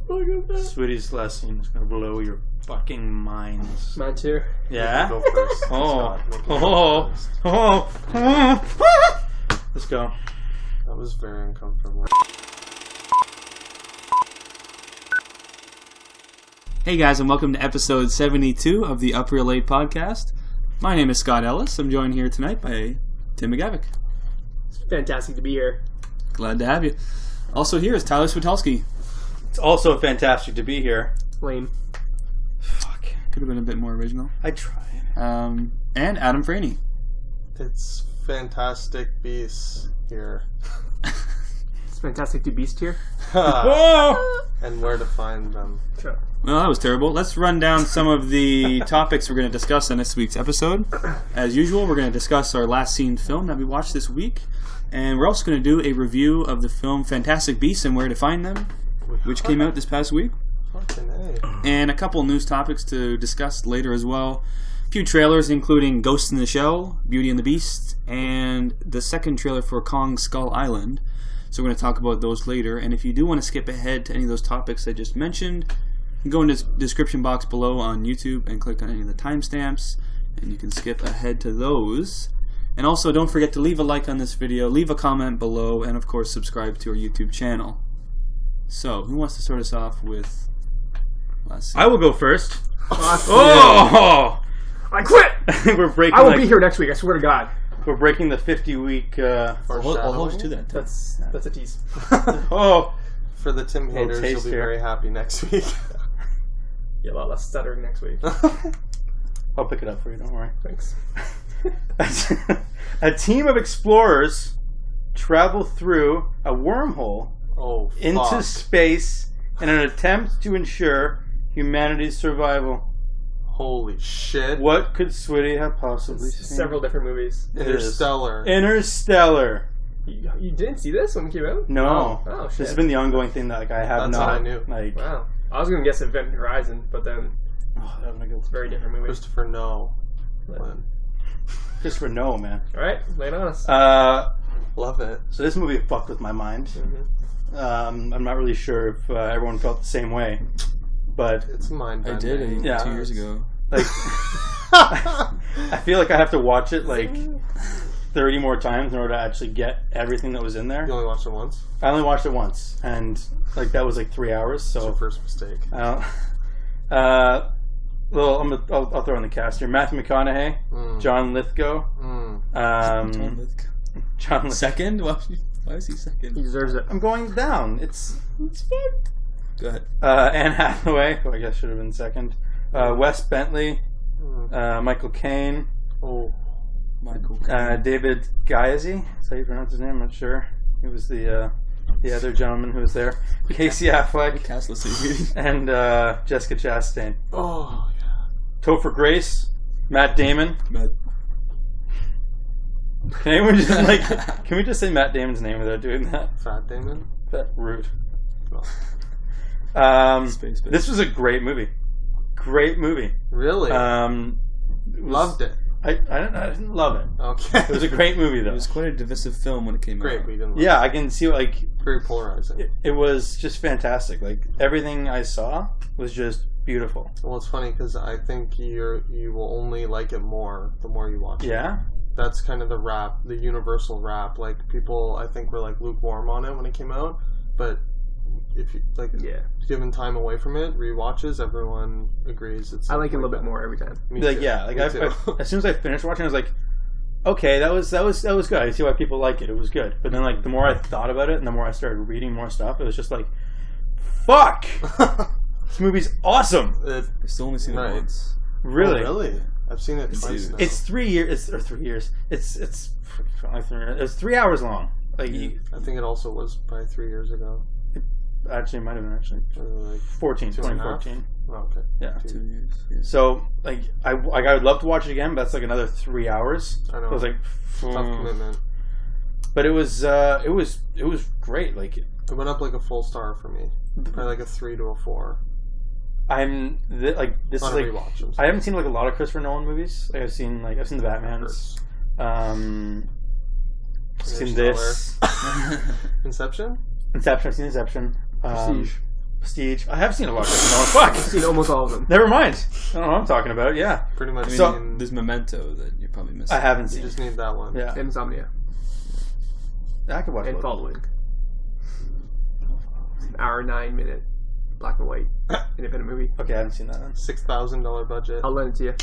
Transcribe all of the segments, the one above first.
Sweetie's last scene is gonna blow your fucking minds. Mine too. Yeah? Go first. Let's go. That was very uncomfortable. Hey guys, and welcome to episode 72 of the Up Real Late podcast. My name is Scott Ellis. I'm joined here tonight by Tim McGavick. It's fantastic to be here. Glad to have you. Also here is Tyler Switulski. It's also fantastic to be here. Lame. Fuck. Could have been a bit more original. I tried. And Adam Franey. It's fantastic beasts here. It's fantastic to beast here. And where to find them. Sure. Well, that was terrible. Let's run down some of the topics we're going to discuss in this week's episode. As usual, we're going to discuss our last seen film that we watched this week. And we're also going to do a review of the film Fantastic Beasts and Where to Find Them, which came out this past week. Fucking A. And a couple news topics to discuss later as well. A few trailers, including Ghost in the Shell, Beauty and the Beast, and the second trailer for Kong Skull Island. So we're going to talk about those later. And if you do want to skip ahead to any of those topics I just mentioned, you can go in the description box below on YouTube and click on any of the timestamps, and you can skip ahead to those. And also, don't forget to leave a like on this video, leave a comment below, and of course, subscribe to our YouTube channel. So, who wants to start us off with... Let's see. I will go first. Oh! I quit! We're breaking. I will be here next week, I swear to God. We're breaking the 50-week. I'll hold you to that. That's a tease. For the Tim haters, you'll be very happy next week. Yeah, a lot less stuttering next week. I'll pick it up for you. Don't worry. Thanks. A team of explorers travel through a wormhole into space in an attempt to ensure humanity's survival. Holy shit. What could Switty have possibly seen? Several different movies. Interstellar. Interstellar. You didn't see this when it came out? No. Oh, shit. This has been the ongoing thing that I have That's not. all I knew. Wow. I was going to guess Event Horizon, but then it's a very different movie. Christopher Christopher No, man. Alright, lay it on us. Love it. So this movie fucked with my mind. Mm-hmm. I'm not really sure if everyone felt the same way, but It's mind-bending. I did 2 years ago. Like, I feel like I have to watch it like 30 more times in order to actually get everything that was in there. You only watched it once? I only watched it once, and like that was like 3 hours. So That's your first mistake. Well, I'll throw in the cast here: Matthew McConaughey, John Lithgow, John Lithgow. Second? Why is he second? He deserves it. I'm going down. It's fun. Go ahead. Anne Hathaway, who I guess should have been second. Wes Bentley, Michael Caine, Michael. David Gaiazi. Is that how you pronounce his name? I'm not sure. He was the other gentleman who was there. Casey Affleck. Cast list and Jessica Chastain. Oh, yeah. Topher Grace, Matt Damon. Can anyone just can we just say Matt Damon's name without doing that? Fat Damon? Rude. Space. This was a great movie. Great movie. Really? Loved it. I didn't love it. Okay. It was a great movie though. It was quite a divisive film when it came Great. out. We didn't Yeah, I can see very polarizing. it was just fantastic. Like everything I saw was just beautiful. Well, it's funny because I think you will only like it more the more you watch it. Yeah. That's kind of the universal rap. Like people, I think, were like lukewarm on it when it came out, but if you given time away from it, rewatches, everyone agrees it's. I like it a little bit more every time. Me Like too. yeah, like Me I too. as soon as I finished watching, I was like, okay, that was good. I see why people like it. It was good. But then like the more I thought about it, and the more I started reading more stuff, it was just like, fuck, this movie's awesome. I've still only seen it once. Really? Oh, really? I've seen it twice now. It's 3 years. It's 3 years. It's 3 hours long. Like I think it also was probably 3 years ago. Actually, it might have been Like 2014. Oh, okay. Yeah. 2 years. Yeah. So like I would love to watch it again, but that's like another 3 hours. I know. I was like, Tough commitment. But it was great. Like It went up like a full star for me. Probably like a 3 to a 4. this On is a like rewatch, I haven't seen like a lot of Christopher Nolan movies. Like I've seen the Batmans. I've seen this. Inception. I've seen Inception. Prestige. Prestige. I have seen a lot of Christopher Nolan. I've Fuck. seen almost all of them. Never mind. I don't know what I'm talking about. Yeah. Pretty much. I mean, So- there's Memento that you're probably missing. I haven't you seen. just need that one. Yeah. Insomnia I could watch and both. Following. It's an hour 9-minute black and white independent movie. Okay, I haven't seen that then. $6,000 budget. I'll lend it to you.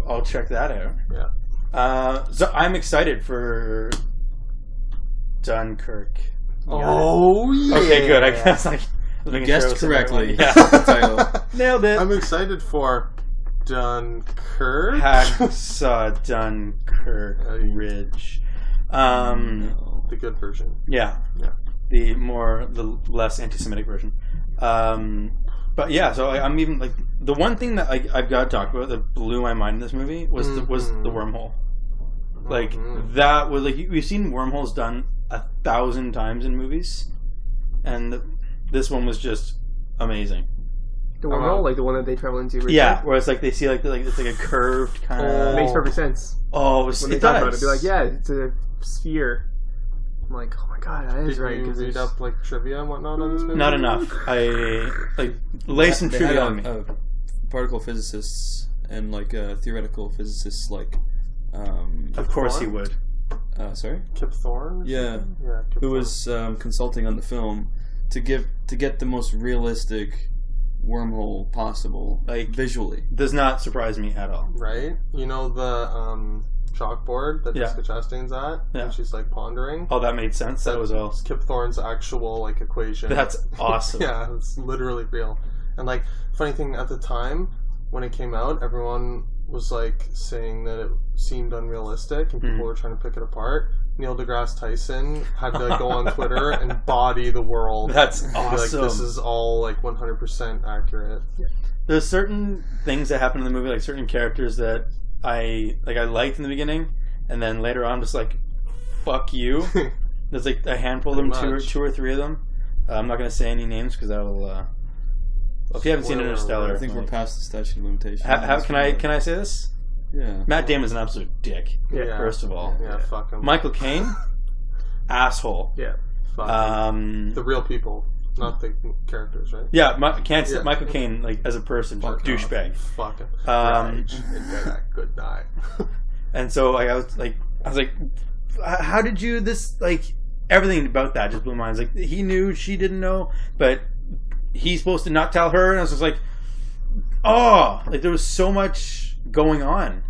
I'll check that out. Yeah. So I'm excited for Dunkirk. Oh yeah. Okay, good. I guess like You guessed correctly. Yeah. The title. Nailed it. I'm excited for Dunkirk. Hacksaw Dunkirk Ridge. The good version. Yeah. Yeah. The less anti-Semitic version. But yeah, so I'm even like the one thing that I've got to talk about that blew my mind in this movie was the wormhole. Like that was like we've seen wormholes done 1,000 times in movies, and this one was just amazing. The wormhole, like the one that they travel into. Originally? Yeah, where it's like they see like it's like a curved kind of. It makes perfect sense. Oh, it When they talk about it, be like, yeah, it's a sphere. I'm like, oh my god, that is Did right. you read there's- up like trivia and whatnot on this movie? Not enough. I like lay some They trivia had on me. particle physicists and like theoretical physicists, like Of course he would. sorry, Kip Thorne. yeah, Yeah. Kip who Thorne. was consulting on the film to get the most realistic wormhole possible, Like- visually. Does not surprise me at all. right. You know the chalkboard that Yeah. Jessica Chastain's at, Yeah. and she's like pondering. Oh, that made sense. That was all. It's Kip Thorne's actual like equation. That's awesome. Yeah, it's literally real. And like, funny thing, at the time when it came out, everyone was like saying that it seemed unrealistic, and people were trying to pick it apart. Neil deGrasse Tyson had to go on Twitter and body the world. That's and be awesome. Like, this is all like 100% accurate. There's certain things that happen in the movie, like certain characters that I liked in the beginning, and then later on, just like, fuck you. There's like a handful of them, Pretty much. two or three of them. I'm not going to say any names because that'll. If you haven't seen Spoiler Interstellar, alert. I think we're like, past the statute of limitations. can I say this? Yeah. Matt Damon's an absolute dick. Yeah. First of all, Yeah, fuck him. Michael Caine, asshole. Yeah. Fuck him. The Um, real people, not the characters, right? yeah, can't say Yeah. Michael Caine like as a person, Fuck douchebag. Fuck him. Um, Rage and good night. And so like, I was like, how did you everything about that just blew my mind. Like he knew, she didn't know, but he's supposed to not tell her, and I was just like, oh, like there was so much going on.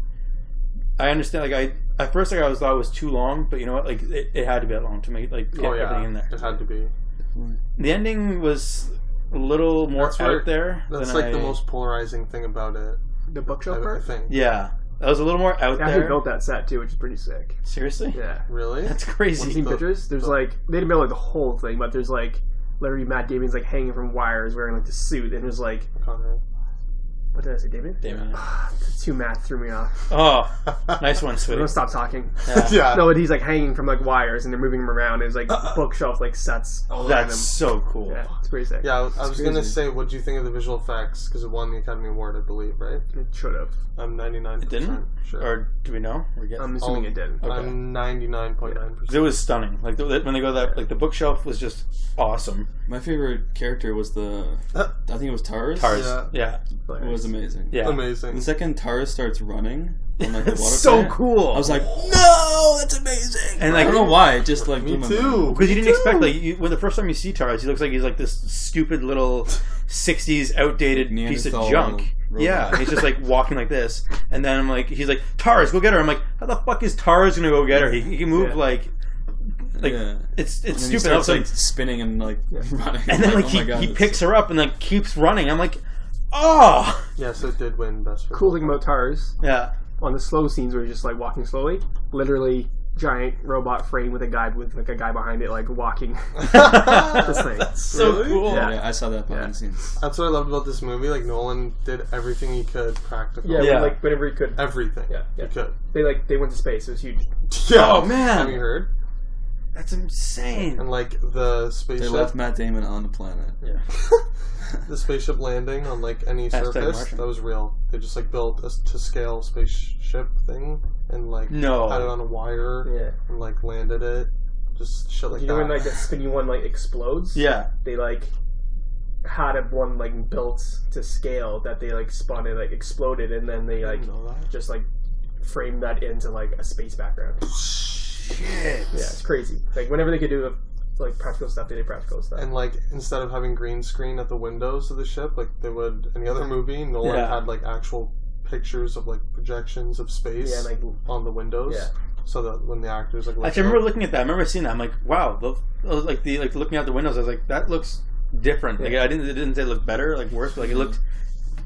I understand. Like at first I thought it was too long, but you know what? Like it had to be that long to make get everything in there. It had to be. The ending was a little more That's where- out there. That's than like the most polarizing thing about it. The bookshelf I part? think. Yeah, that was a little more out They actually there. built that set too, which is pretty sick. Seriously? Yeah. Really? That's I've crazy. seen the- pictures. There's like they didn't build like the whole thing, but there's like literally Matt Damon's like hanging from wires, wearing like the suit, and there's like Conrad. what did I say, Damon? Damon. The two Matt threw me off. Oh, nice one, I'm sweetie. gonna stop talking. Yeah. Yeah. No, but he's like hanging from like wires, and they're moving him around. There's like bookshelf like sets all around That's him. so cool. Yeah, it's pretty sick. Yeah, I was gonna crazy. say, what do you think of the visual effects? Because it won the Academy Award, I believe, right? It should have. I'm 99% It didn't? sure. Or do we know? I'm assuming it did. Okay. I'm 99.9%. It was stunning. Like when they go that, like the bookshelf was just awesome. My favorite character was I think it was Taurus. Tars, Yeah. yeah, It was amazing. yeah. Amazing. The second Taurus starts running on like the water It's so plant, cool. I was like, no, that's amazing. And, I like- don't know why, it just like Me blew my too. mind. because you Me didn't too. expect when the first time you see Tars, he looks like he's like this stupid little '60s outdated piece of Neanderthal junk. robot. Yeah, he's just like walking like this, and then I'm like, he's like, Tars, go get her. I'm like, how the fuck is Tars gonna go get her? He can move Yeah. like Yeah. it's And then stupid. he I starts was like like, spinning and like running. and then like oh my God, he it's- picks her up and like keeps running. I'm like, oh Yes, it did win Best Visual. Cool thing about Tars yeah. on the slow scenes where he's just like walking slowly, literally giant robot frame with a guy behind it like walking this thing. So Really? cool. Yeah, I saw that behind Yeah. the scenes. That's what I loved about this movie. Like, Nolan did everything he could practical. Yeah, Yeah. like whenever he could. Everything. Yeah, He yeah. could. They went to space. It was huge. Yeah. Oh, man. Have you heard? That's insane. And like the They spaceship, left Matt Damon on the planet. Yeah. the spaceship landing on like any Hashtag surface, Martian. that was real. They just like built a to scale spaceship thing and like No. had it on a wire Yeah. and like landed it. Just shit like You that. know when like that spinny one like explodes? Yeah. They like had one like built to scale that they like spun and like exploded, and then they I like didn't know that. just like framed that into like a space background. Shit. Yeah, it's crazy. Like whenever they could do like practical stuff, they did practical stuff. And like instead of having green screen at the windows of the ship, like they would any other movie, Nolan Yeah. had like actual pictures of like projections of space Yeah, like on the windows, yeah. so that when the actors like look Actually, I remember up- looking at that. I remember seeing that. I'm like, wow. I was like looking out the windows. I was like, that looks different. Like Yeah. it didn't say it looked better, like worse, but like it looked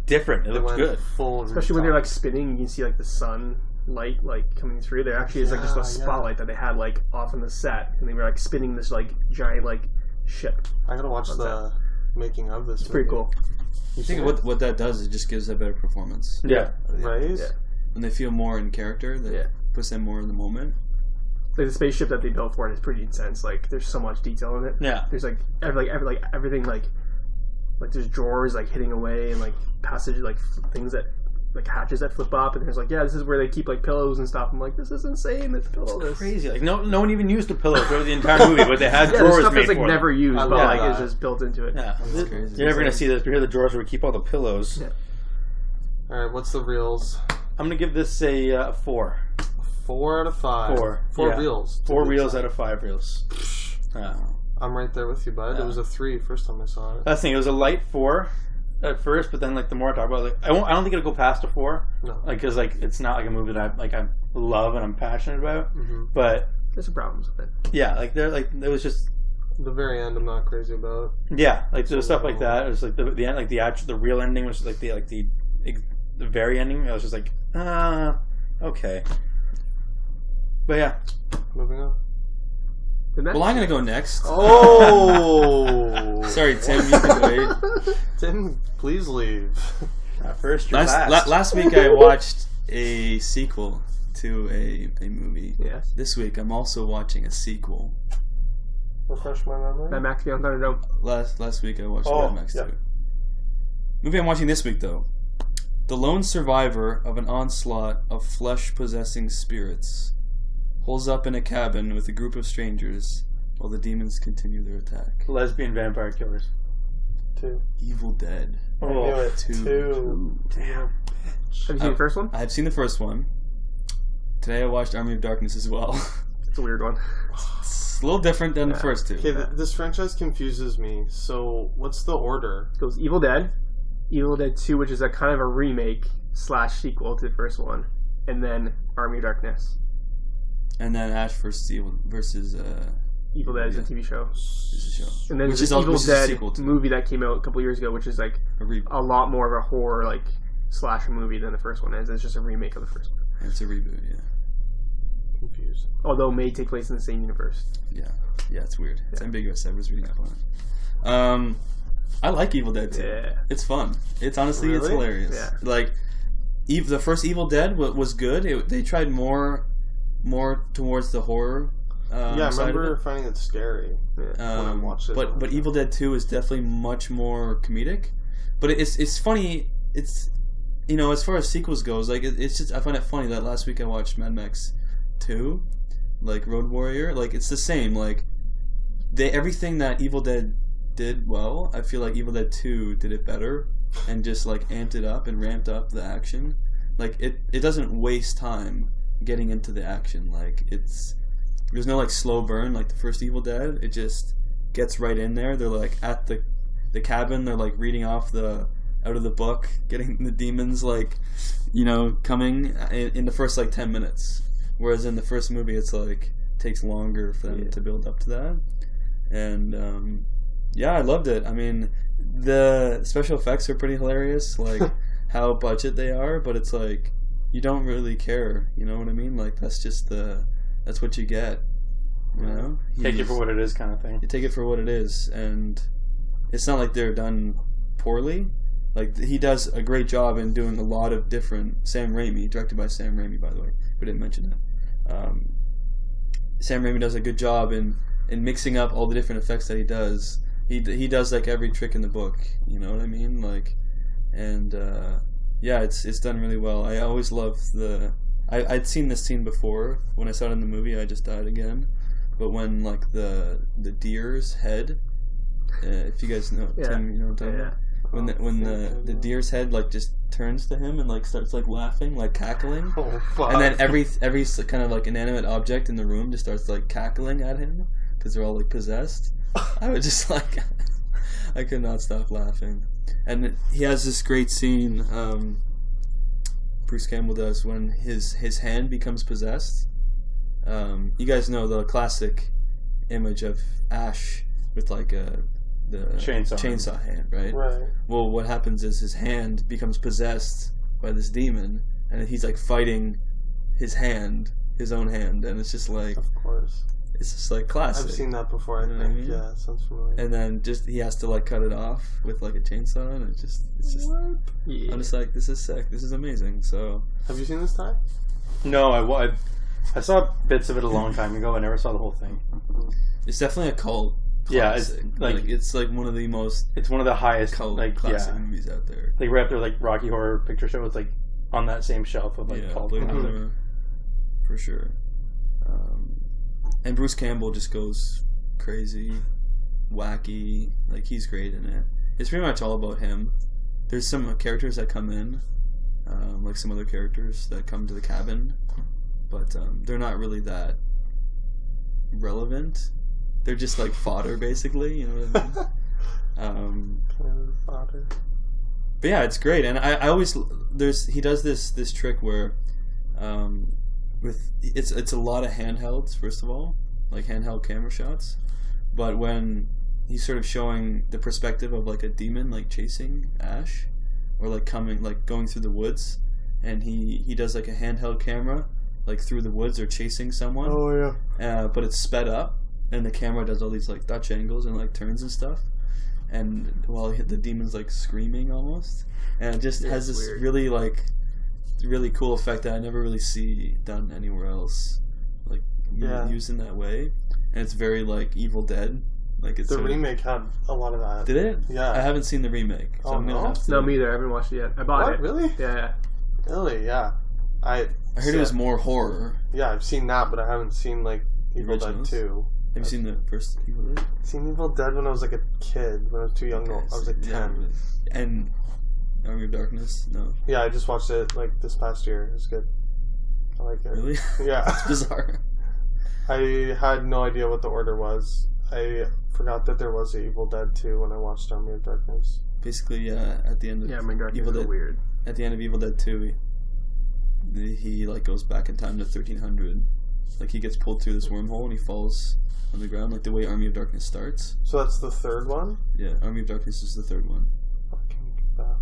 different. It they looked went good. full, Especially when they're like rooftop. spinning, you can see like the sun light like coming through. There actually is like just Yeah, a spotlight that they had like off on the set, and they were like spinning this like giant like ship. I gotta watch What's the making of this. It's pretty cool. You I think what that does is it just gives a better performance. Yeah. right? Yeah. When they feel more in character, that Yeah. puts them more in the moment. Like the spaceship that they built for it is pretty intense. Like there's so much detail in it. Yeah. There's like everything like there's drawers like hitting away and like passage like things that like hatches that flip up, and there's like this is where they keep like pillows and stuff. I'm like, this is insane. Let's build all this. Crazy. Like no one even used a pillow throughout the entire movie, but they had Yeah, there's drawers stuff made that's like for never them. used, I but love like it's that. just built into it. Yeah. That's crazy. You're never gonna see this. But here are the drawers where we keep all the pillows. Yeah. All right, what's the reels? I'm gonna give this a 4. 4 out of 5. 4. Four Yeah. reels. 4 reels out of 5 reels. I'm right there with you, bud. Yeah. It was a 3 first time I saw it. That's the thing. It was a light 4 at first, but then like the more I talk about it, like I don't think it'll go past a 4. No. Like because like it's not like a movie that I love and I'm passionate about. hmm But There's some problems with it. yeah, like they're like it was just The very end, I'm not crazy about. yeah, like there was stuff like that. It was like the end, like the real ending was like the very ending. I was just like okay, but yeah. Moving on. The next Well, I'm gonna go next. Oh! Sorry, Tim, you can wait. Tim, please leave. First, you're last. Last week I watched a sequel to a movie. Yes. This week I'm also watching a sequel. Refresh my memory. Mad Max Beyond Thunderdome. Last week I watched Oh, Mad Max yeah. 2. Movie I'm watching this week though. The lone survivor of an onslaught of flesh-possessing spirits holes up in a cabin with a group of strangers while the demons continue their attack. Lesbian vampire killers. 2. Evil Dead I knew it. 2. 2. Damn. Have you seen the first one? I've seen the first one. Today I watched Army of Darkness as well. It's a weird one. It's a little different than the first two. Okay, this franchise confuses me. So, what's the order? It goes Evil Dead 2, which is a kind of a remake / sequel to the first one, and then Army of Darkness. And then Ash versus Evil versus Evil Dead is a TV show. is a show. And then Which there's is an al- Evil which is a Dead sequel to- movie that came out a couple years ago, which is like a reboot. a lot more of a horror like slasher movie than the first one is. It's just a remake of the first one. It's a reboot, yeah. Confused. Although it may take place in the same universe. Yeah, it's weird. It's ambiguous. I was reading up on it. I like Evil Dead 2. Yeah. It's fun. It's honestly, it's Really? hilarious. Yeah. Like, the first Evil Dead was good. They tried more towards the horror. Yeah, I side of remember it. finding it scary. when I watched it. But Evil Dead 2 is definitely much more comedic. But it's funny. It's as far as sequels goes, like it's just I find it funny that last week I watched Mad Max 2, like Road Warrior. Like it's the same. Like everything that Evil Dead did well, I feel like Evil Dead 2 did it better and just like amped it up and ramped up the action. Like it doesn't waste time getting into the action. Like there's no like slow burn like the first Evil Dead. It just gets right in there. They're like at the cabin. They're like reading off out of the book, getting the demons like coming in the first like 10 minutes. Whereas in the first movie, it's like takes longer for them to build up to that. And I loved it. I mean, the special effects are pretty hilarious. Like how budget they are, but it's like you don't really care. You know what I mean? Like that's what you get. You know, Take it for what it is, kind of thing. you take it for what it is, and it's not like they're done poorly. Like he does a great job in doing a lot of different. Sam Raimi, directed by Sam Raimi, by the way, we didn't mention that. Sam Raimi does a good job in mixing up all the different effects that he does. He does like every trick in the book. You know what I mean? Like, and it's done really well. I always love I'd seen this scene before when I saw it in the movie. I just died again. But when like the deer's head If you guys know Tim, you know what I'm talking about. When the deer's head like just turns to him and like starts like laughing, like cackling, and then every kind of like inanimate object in the room just starts like cackling at him because they're all like possessed. I would just like I could not stop laughing. And he has this great scene. Bruce Campbell does when his hand becomes possessed. You guys know the classic image of Ash with like the chainsaw hand, right? Right. Well, what happens is his hand becomes possessed by this demon, and he's like fighting his own hand, and it's just like, of course, it's just like classic. I've seen that before. I think. I mean? Yeah, it sounds familiar. And then just he has to like cut it off with like a chainsaw, and it's just. Yeah. I'm just like, this is sick. This is amazing. So, have you seen this time? No, I saw bits of it a long time ago. I never saw the whole thing. It's definitely a cult. Yeah, classic. It's like one of the most. It's one of the highest cult classic movies out there. Like right after like Rocky Horror Picture Show, it's like on that same shelf of like cult. For sure. And Bruce Campbell just goes crazy, wacky. Like he's great in it. It's pretty much all about him. There's some characters that come in, like some other characters that come to the cabin, but they're not really that relevant. They're just like fodder, basically. You know what I mean? Fodder. But yeah, it's great, and I always he does this trick where, it's a lot of handhelds first of all, like handheld camera shots, but when he's sort of showing the perspective of like a demon like chasing Ash, or like going through the woods, and he does like a handheld camera like through the woods or chasing someone. Oh yeah. But it's sped up. And the camera does all these like Dutch angles and like turns and stuff, and while the demon's like screaming almost, and it just has this really cool effect that I never really see done anywhere else, like used in that way. And it's very like Evil Dead. Like it's the remake had a lot of that. Did it? Yeah. I haven't seen the remake, so I'm gonna have to. No, me either. I haven't watched it yet. I bought it. Really? Yeah. Really? Yeah. I heard it was more horror. Yeah, I've seen that, but I haven't seen like Evil Dead 2. Have you seen the first Evil Dead? I've seen Evil Dead when I was like a kid, when I was too young. I was like 10. And Army of Darkness? No. Yeah, I just watched it like this past year. It was good. I like it. Really? Yeah. It's bizarre. I had no idea what the order was. I forgot that there was an Evil Dead 2 when I watched Army of Darkness. Basically, yeah, at the end of Army of Darkness Evil Dead, weird. At the end of Evil Dead 2, he like goes back in time to 1300. Like he gets pulled through this wormhole and he falls on the ground, like the way Army of Darkness starts. So that's the third one? Yeah, Army of Darkness is the third one.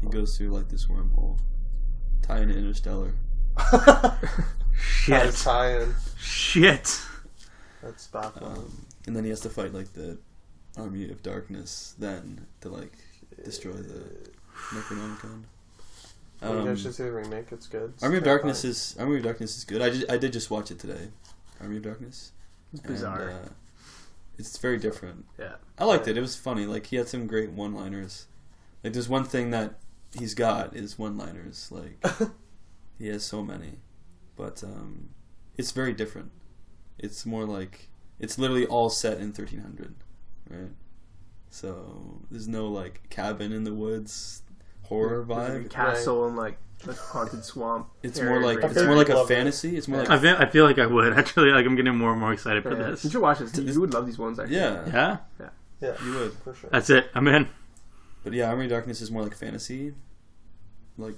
He goes through like this wormhole, tie into Interstellar. Shit. Tie-in. Shit. That's baffling. And then he has to fight like the Army of Darkness then to like destroy the Necronomicon. You guys should see the remake. It's good. Army of Darkness is good. I did just watch it today. Army of Darkness. It's bizarre. And, it's very different. Yeah. I liked it. It was funny. Like he had some great one-liners. Like there's one thing that he's got is one-liners. Like he has so many, but it's very different. It's more like it's literally all set in 1300, right? So there's no like cabin in the woods horror vibe. Castle and like a haunted swamp. It's more like a fantasy. It's more like I feel like I would actually. Like I'm getting more and more excited for this. You should watch this. You would love these ones. Actually. Yeah. Yeah, you would for sure. That's it. I'm in. But yeah, Army of Darkness is more like fantasy, like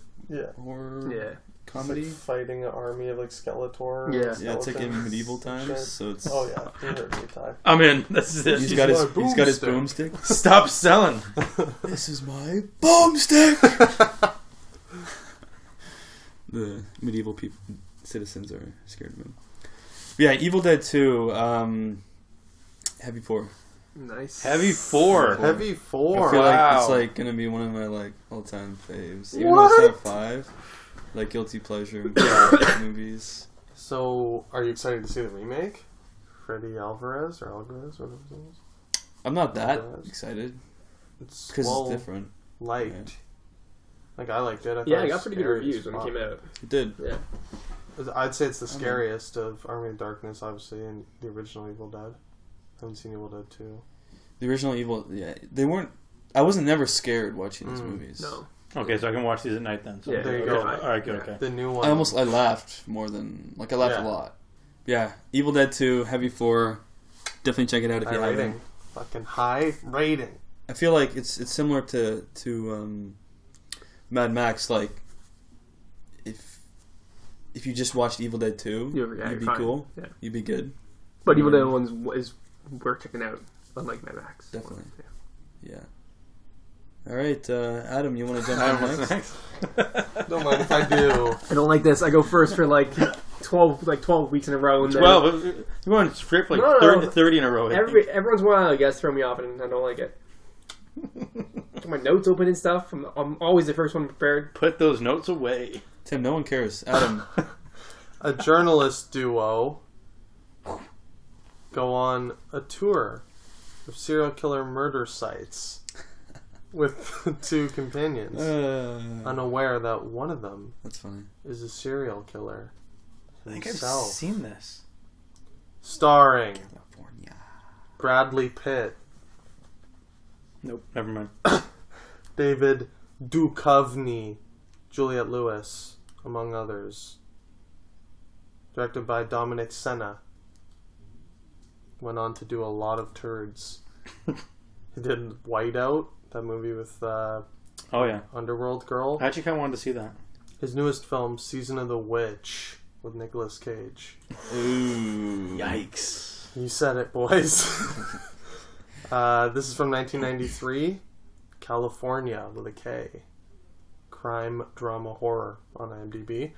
horror. Yeah. Comedy. It's like fighting an army of like Skeletor. Yeah, it's like in medieval times. So it's. Oh yeah, you heard me, Ty. I'm in. This is it. He's got his boomstick. Stop selling. This is my boomstick. The medieval citizens are scared of him. But yeah, Evil Dead 2. Heavy 4. Nice. Heavy 4. Heavy 4. I feel Wow. like it's like gonna be one of my like all-time faves. Even though it's not 5. Like guilty pleasure movies. So, are you excited to see the remake? Freddy Alvarez or Alvarez, whatever his name is? I'm not that excited It's because it's different. Liked. Yeah. Like I liked it. I got pretty good reviews when it came out. It did. Yeah. I'd say it's the scariest of Army of Darkness, obviously, and the original Evil Dead. I haven't seen Evil Dead 2. The original Evil, yeah, they weren't. I wasn't never scared watching these movies. No. Okay, so I can watch these at night then. So Yeah, there you okay. go. All right, good. Yeah. Okay. The new one. I laughed more than I laughed a lot. Yeah, Evil Dead 2, Heavy 4. Definitely check it out if High you rating. haven't. Fucking high rating. I feel like it's similar to Mad Max. Like if you just watched Evil Dead 2, you'd be fine. cool. Yeah. You'd be good. But Evil Dead 1 is worth checking out, unlike Mad Max. Definitely. Yeah. Yeah. All right, Adam, you want to jump Adam, in what's next? next? Don't mind if I do. I don't like this. I go first for like 12 weeks in a row. And then 12. You're going straight for like No. 30 in a row. I think. every once in a while, I guess, throw me off, and I don't like it. Get my notes open and stuff. I'm always the first one prepared. Put those notes away. Tim, no one cares. Adam, A journalist duo go on a tour of serial killer murder sites with two companions, unaware that one of them that's funny. is a serial killer I think I've himself. seen this. Starring California. Bradley Pitt, Nope, never mind. David Duchovny, Juliette Lewis, among others. Directed by Dominic Sena. Went on to do a lot of turds. He did Whiteout, that movie with Oh yeah, Underworld Girl. I actually kind of wanted to see that. His newest film, Season of the Witch, with Nicolas Cage. Ooh. Yikes! You said it, boys. This is from 1993. California, with a K. Crime, drama, horror on IMDb.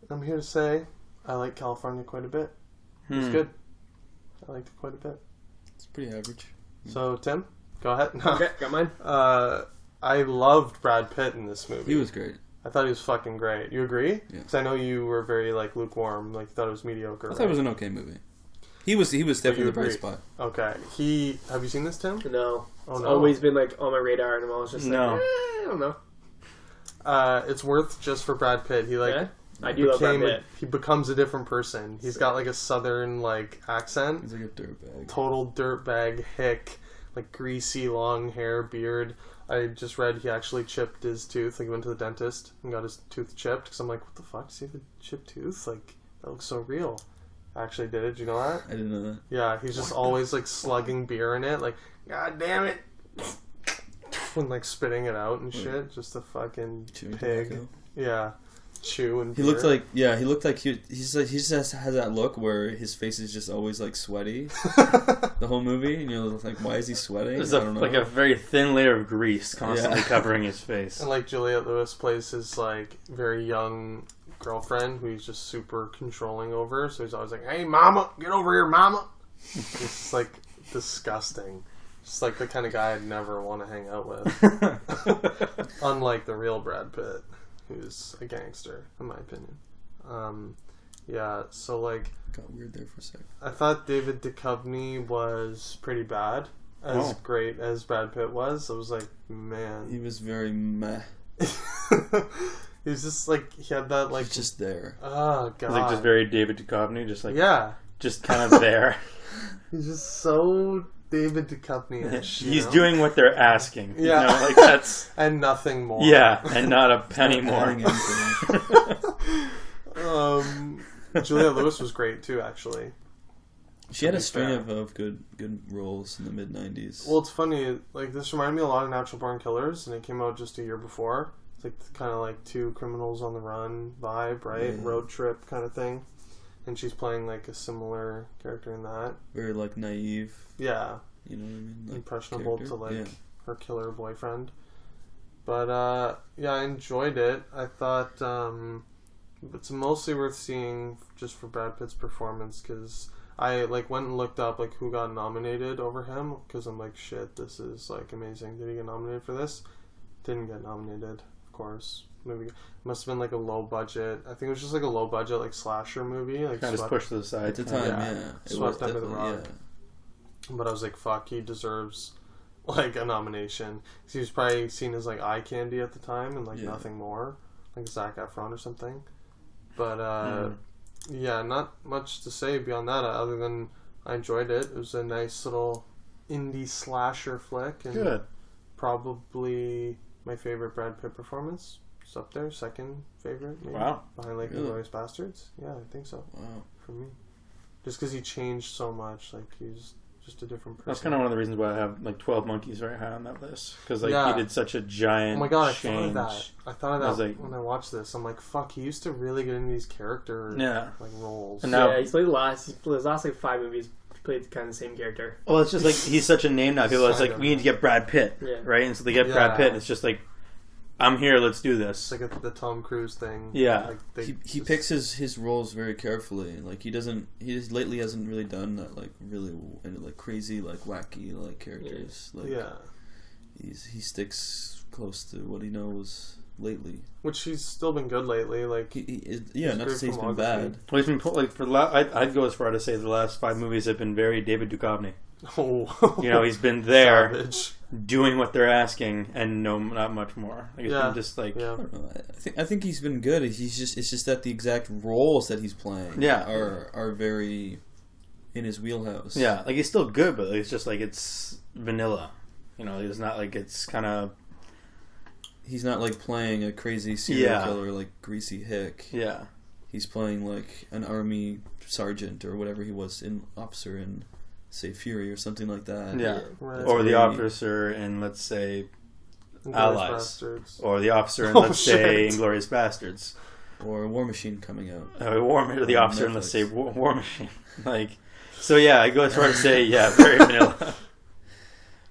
I'm here to say I like California quite a bit. It's good. I liked it quite a bit. It's pretty average. So, Tim, go ahead. No. Okay, got mine. I loved Brad Pitt in this movie. He was great. I thought he was fucking great. You agree? Yeah. Because I know you were very like lukewarm. Like you thought it was mediocre. I thought it was an okay movie. He was definitely you the bright agree? spot. Okay. Have you seen this, Tim? No. Oh, It's no. always been like on my radar, and I'm always just like, No. I don't know. It's worth just for Brad Pitt. He like Yeah? I do love Brad Pitt. he becomes a different person. He's got like a southern like accent. He's like a dirtbag. Total dirtbag hick, like greasy long hair, beard. I just read he actually chipped his tooth. Like he went to the dentist and got his tooth chipped. Because I'm like, what the fuck? Does he have a chipped tooth? Like that looks so real. I actually did it. Do you know that? I didn't know that. Yeah, he's just always like slugging beer in it. Like, god damn it. And like spitting it out and shit. Just a fucking Chewing pig. tobacco. Yeah. Chew and He beer. looked like he just has that look where his face is just always like sweaty the whole movie, and you're like, why is he sweating? There's I don't know. like a very thin layer of grease constantly Yeah. covering his face. And like Juliette Lewis plays his like very young girlfriend who he's just super controlling over. So he's always like, "Hey, mama, get over here, mama." It's just like disgusting. Just like the kind of guy I'd never want to hang out with. Unlike the real Brad Pitt, who's a gangster, in my opinion. Yeah, so like Got weird there for a second. I thought David Duchovny was pretty bad. As great as Brad Pitt was, I was like, man. He was very meh. He was just like he had that like He's just there. oh god, It's like just very David Duchovny, just like yeah. just kind of there. He's just so David Duchovny-ish. He's doing what they're asking. Yeah. You know, like that's and nothing more. yeah, and not a penny more. Adding anything. Juliette Lewis was great too, actually. She had a be string fair. of good roles in the mid '90s. Well, it's funny. Like this reminded me a lot of Natural Born Killers, and it came out just a year before. It's like kind of like two criminals on the run vibe, right? Yeah. Road trip kind of thing. And she's playing like a similar character in that. Very like naive. Yeah, You know what I mean? Like, impressionable character. to like Yeah. her killer boyfriend. But yeah, I enjoyed it. I thought it's mostly worth seeing just for Brad Pitt's performance because I like went and looked up like who got nominated over him because I'm like shit, this is like amazing. Did he get nominated for this? Didn't get nominated, of course. Movie must have been like a low budget. I think it was just like a low budget like slasher movie. Like Kind of swept- pushed to the side. At the time, Yeah. yeah. It Swept was under the definitely, rug. But I was like, fuck, he deserves like a nomination. 'Cause he was probably seen as like eye candy at the time and like Yeah. nothing more, like Zac Efron or something. But yeah, not much to say beyond that other than I enjoyed it. It was a nice little indie slasher flick, and Good. probably my favorite Brad Pitt performance. It's up there, second favorite, maybe. Wow. Behind like Really? Inglourious Bastards. Yeah, I think so. Wow. For me, just because he changed so much, like he's just a different person. That's kind of one of the reasons why I have like 12 Monkeys right high on that list, because like Yeah. he did such a giant. Oh my god, I change. thought of that. I thought of that I was like- when I watched this. I'm like, fuck, he used to really get into these character Yeah. like roles. And now- Yeah, his last like 5 movies played kind of the same character. Well, it's just like he's such a name now. People, it's like we need to get Brad Pitt, Yeah. right? And so they get Brad Yeah. Pitt. And it's just like, I'm here. Let's do this. It's like the Tom Cruise thing. Yeah. Like they He just- picks his roles very carefully. Like he just lately hasn't really done that like really like crazy like wacky like characters. Like Yeah. he sticks close to what he knows lately. Which he's still been good lately. Like Yeah, His not to great say he's been filmography. bad. Well, he's been like for the I'd go as far to say the last 5 movies have been very David Duchovny. oh, You know, he's been there savage. doing what they're asking, and no, not much more. Like it's Yeah. been just like, Yeah. I don't know. I think he's been good. It's just that the exact roles that he's playing Yeah. are very in his wheelhouse. yeah, like he's still good, but it's just like it's vanilla. You know, it's not like it's kind of He's not like playing a crazy serial Yeah. killer like Greasy Hick. yeah. He's playing like an army sergeant or whatever he was in officer in say Fury or something like that. Yeah. Right. Or the very- officer in, let's say, Inglourious Allies. Bastards. or the officer in, Oh, let's say, shit. Inglourious Bastards. Or War Machine coming out. Or the On officer in, let's Netflix. say, War Machine. Like, so yeah, I go as far to say, yeah, very vanilla.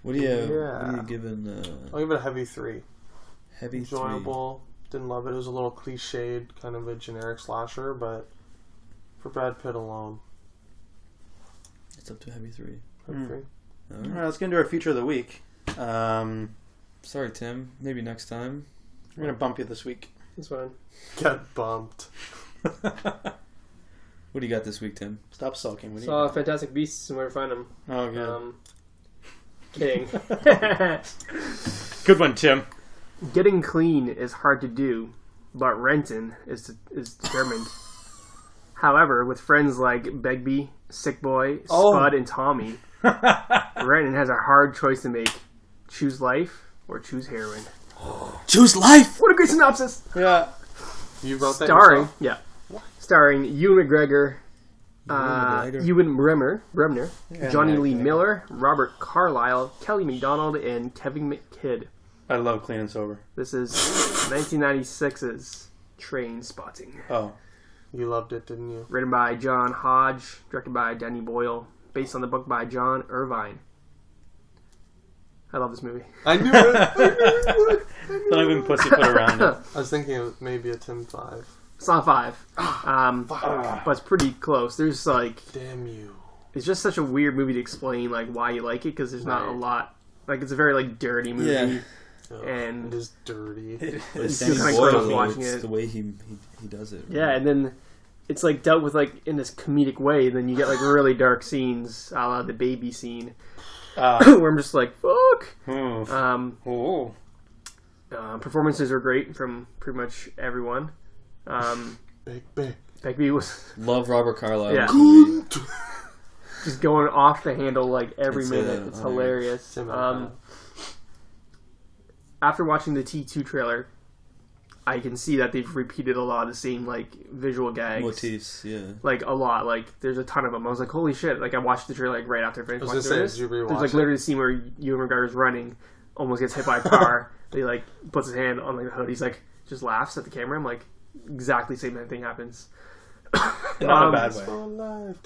What do you Yeah. giving I'll give it a heavy 3. Heavy Enjoyable. Didn't love it. It was a little cliched, kind of a generic slasher, but for Brad Pitt alone, 3? It's up to heavy 3. heavy 3. All All right. right, let's get into our feature of the week. Sorry, Tim. Maybe next time. We're gonna bump you this week. It's fine. Get bumped. What do you got this week, Tim? Stop sulking. What do you Saw got? Fantastic Beasts and Where to Find Them. Oh, good. Kidding. Good one, Tim. Getting clean is hard to do, but Renton is determined. However, with friends like Begbie, Sick Boy, Spud, and Tommy, Renton has a hard choice to make. Choose life or choose heroin. Choose life! What a great synopsis! Yeah. You wrote that Starring, yourself? starring Ewan McGregor, McGregor. Ewan Bremner, Yeah, Johnny Lee okay. Miller, Robert Carlyle, Kelly MacDonald, and Kevin McKidd. I love Clean and Sober. This is 1996's Train Spotting. Oh. You loved it, didn't you? Written by John Hodge, directed by Danny Boyle, based on the book by John Irvine. I love this movie. I knew it. Don't even pussyfoot around it. I was thinking it was maybe a Tim 5. It's not 5, but it's pretty close. There's like, Damn you. it's just such a weird movie to explain like why you like it because there's not a Right. lot. Like it's a very like dirty movie. Yeah. Ugh, And- it is dirty. But it's Danny Danny Boyle Boyle, though. watching It's it. the way he does it. Yeah, and then it's like dealt with like in this comedic way. And then you get like really dark scenes, a la the baby scene, where I'm just like, fuck. Oof. Um, Oh. performances were great from pretty much everyone. Big. Begbie was Love Robert Carlyle. Yeah. Movie. just going off the handle like every Can't say minute. that It's on air. hilarious. Tim and After watching the T2 trailer, I can see that they've repeated a lot of the same like visual gags. Motifs, yeah. Like a lot, like there's a ton of them. I was like, holy shit! Like I watched the trailer like right after I finished I was watching gonna this. say, did you rewatch There's like it? literally a scene where Ewan McGregor's running, almost gets hit by a car. He like puts his hand on like the hood. He's like just laughs at the camera. I'm like, exactly same thing happens. Not in a bad way. For life.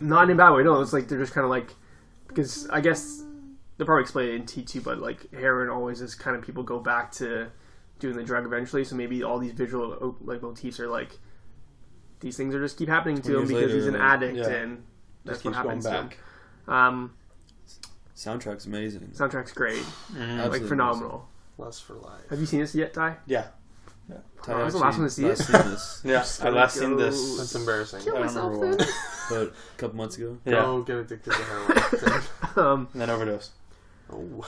Not in a bad way. No, it's like they're just kind of like because I guess they'll probably explain it in T2, but like heroin always is kind of people go back to doing the drug eventually. So maybe all these visual like motifs are like these things are just keep happening to him Years because later, he's an like, addict yeah. and that's Just what keeps going happens to him. back. Soundtrack's amazing. Soundtrack's great, Absolutely like phenomenal. Less for life. Have you seen this yet, Ty? Yeah. Ty I was the last actually one to see it. last seen this Yeah. I last seen this. That's embarrassing. Kill I don't myself remember then. about a couple months ago. Yeah. Go get addicted to heroin. Um, And then overdose. Oh.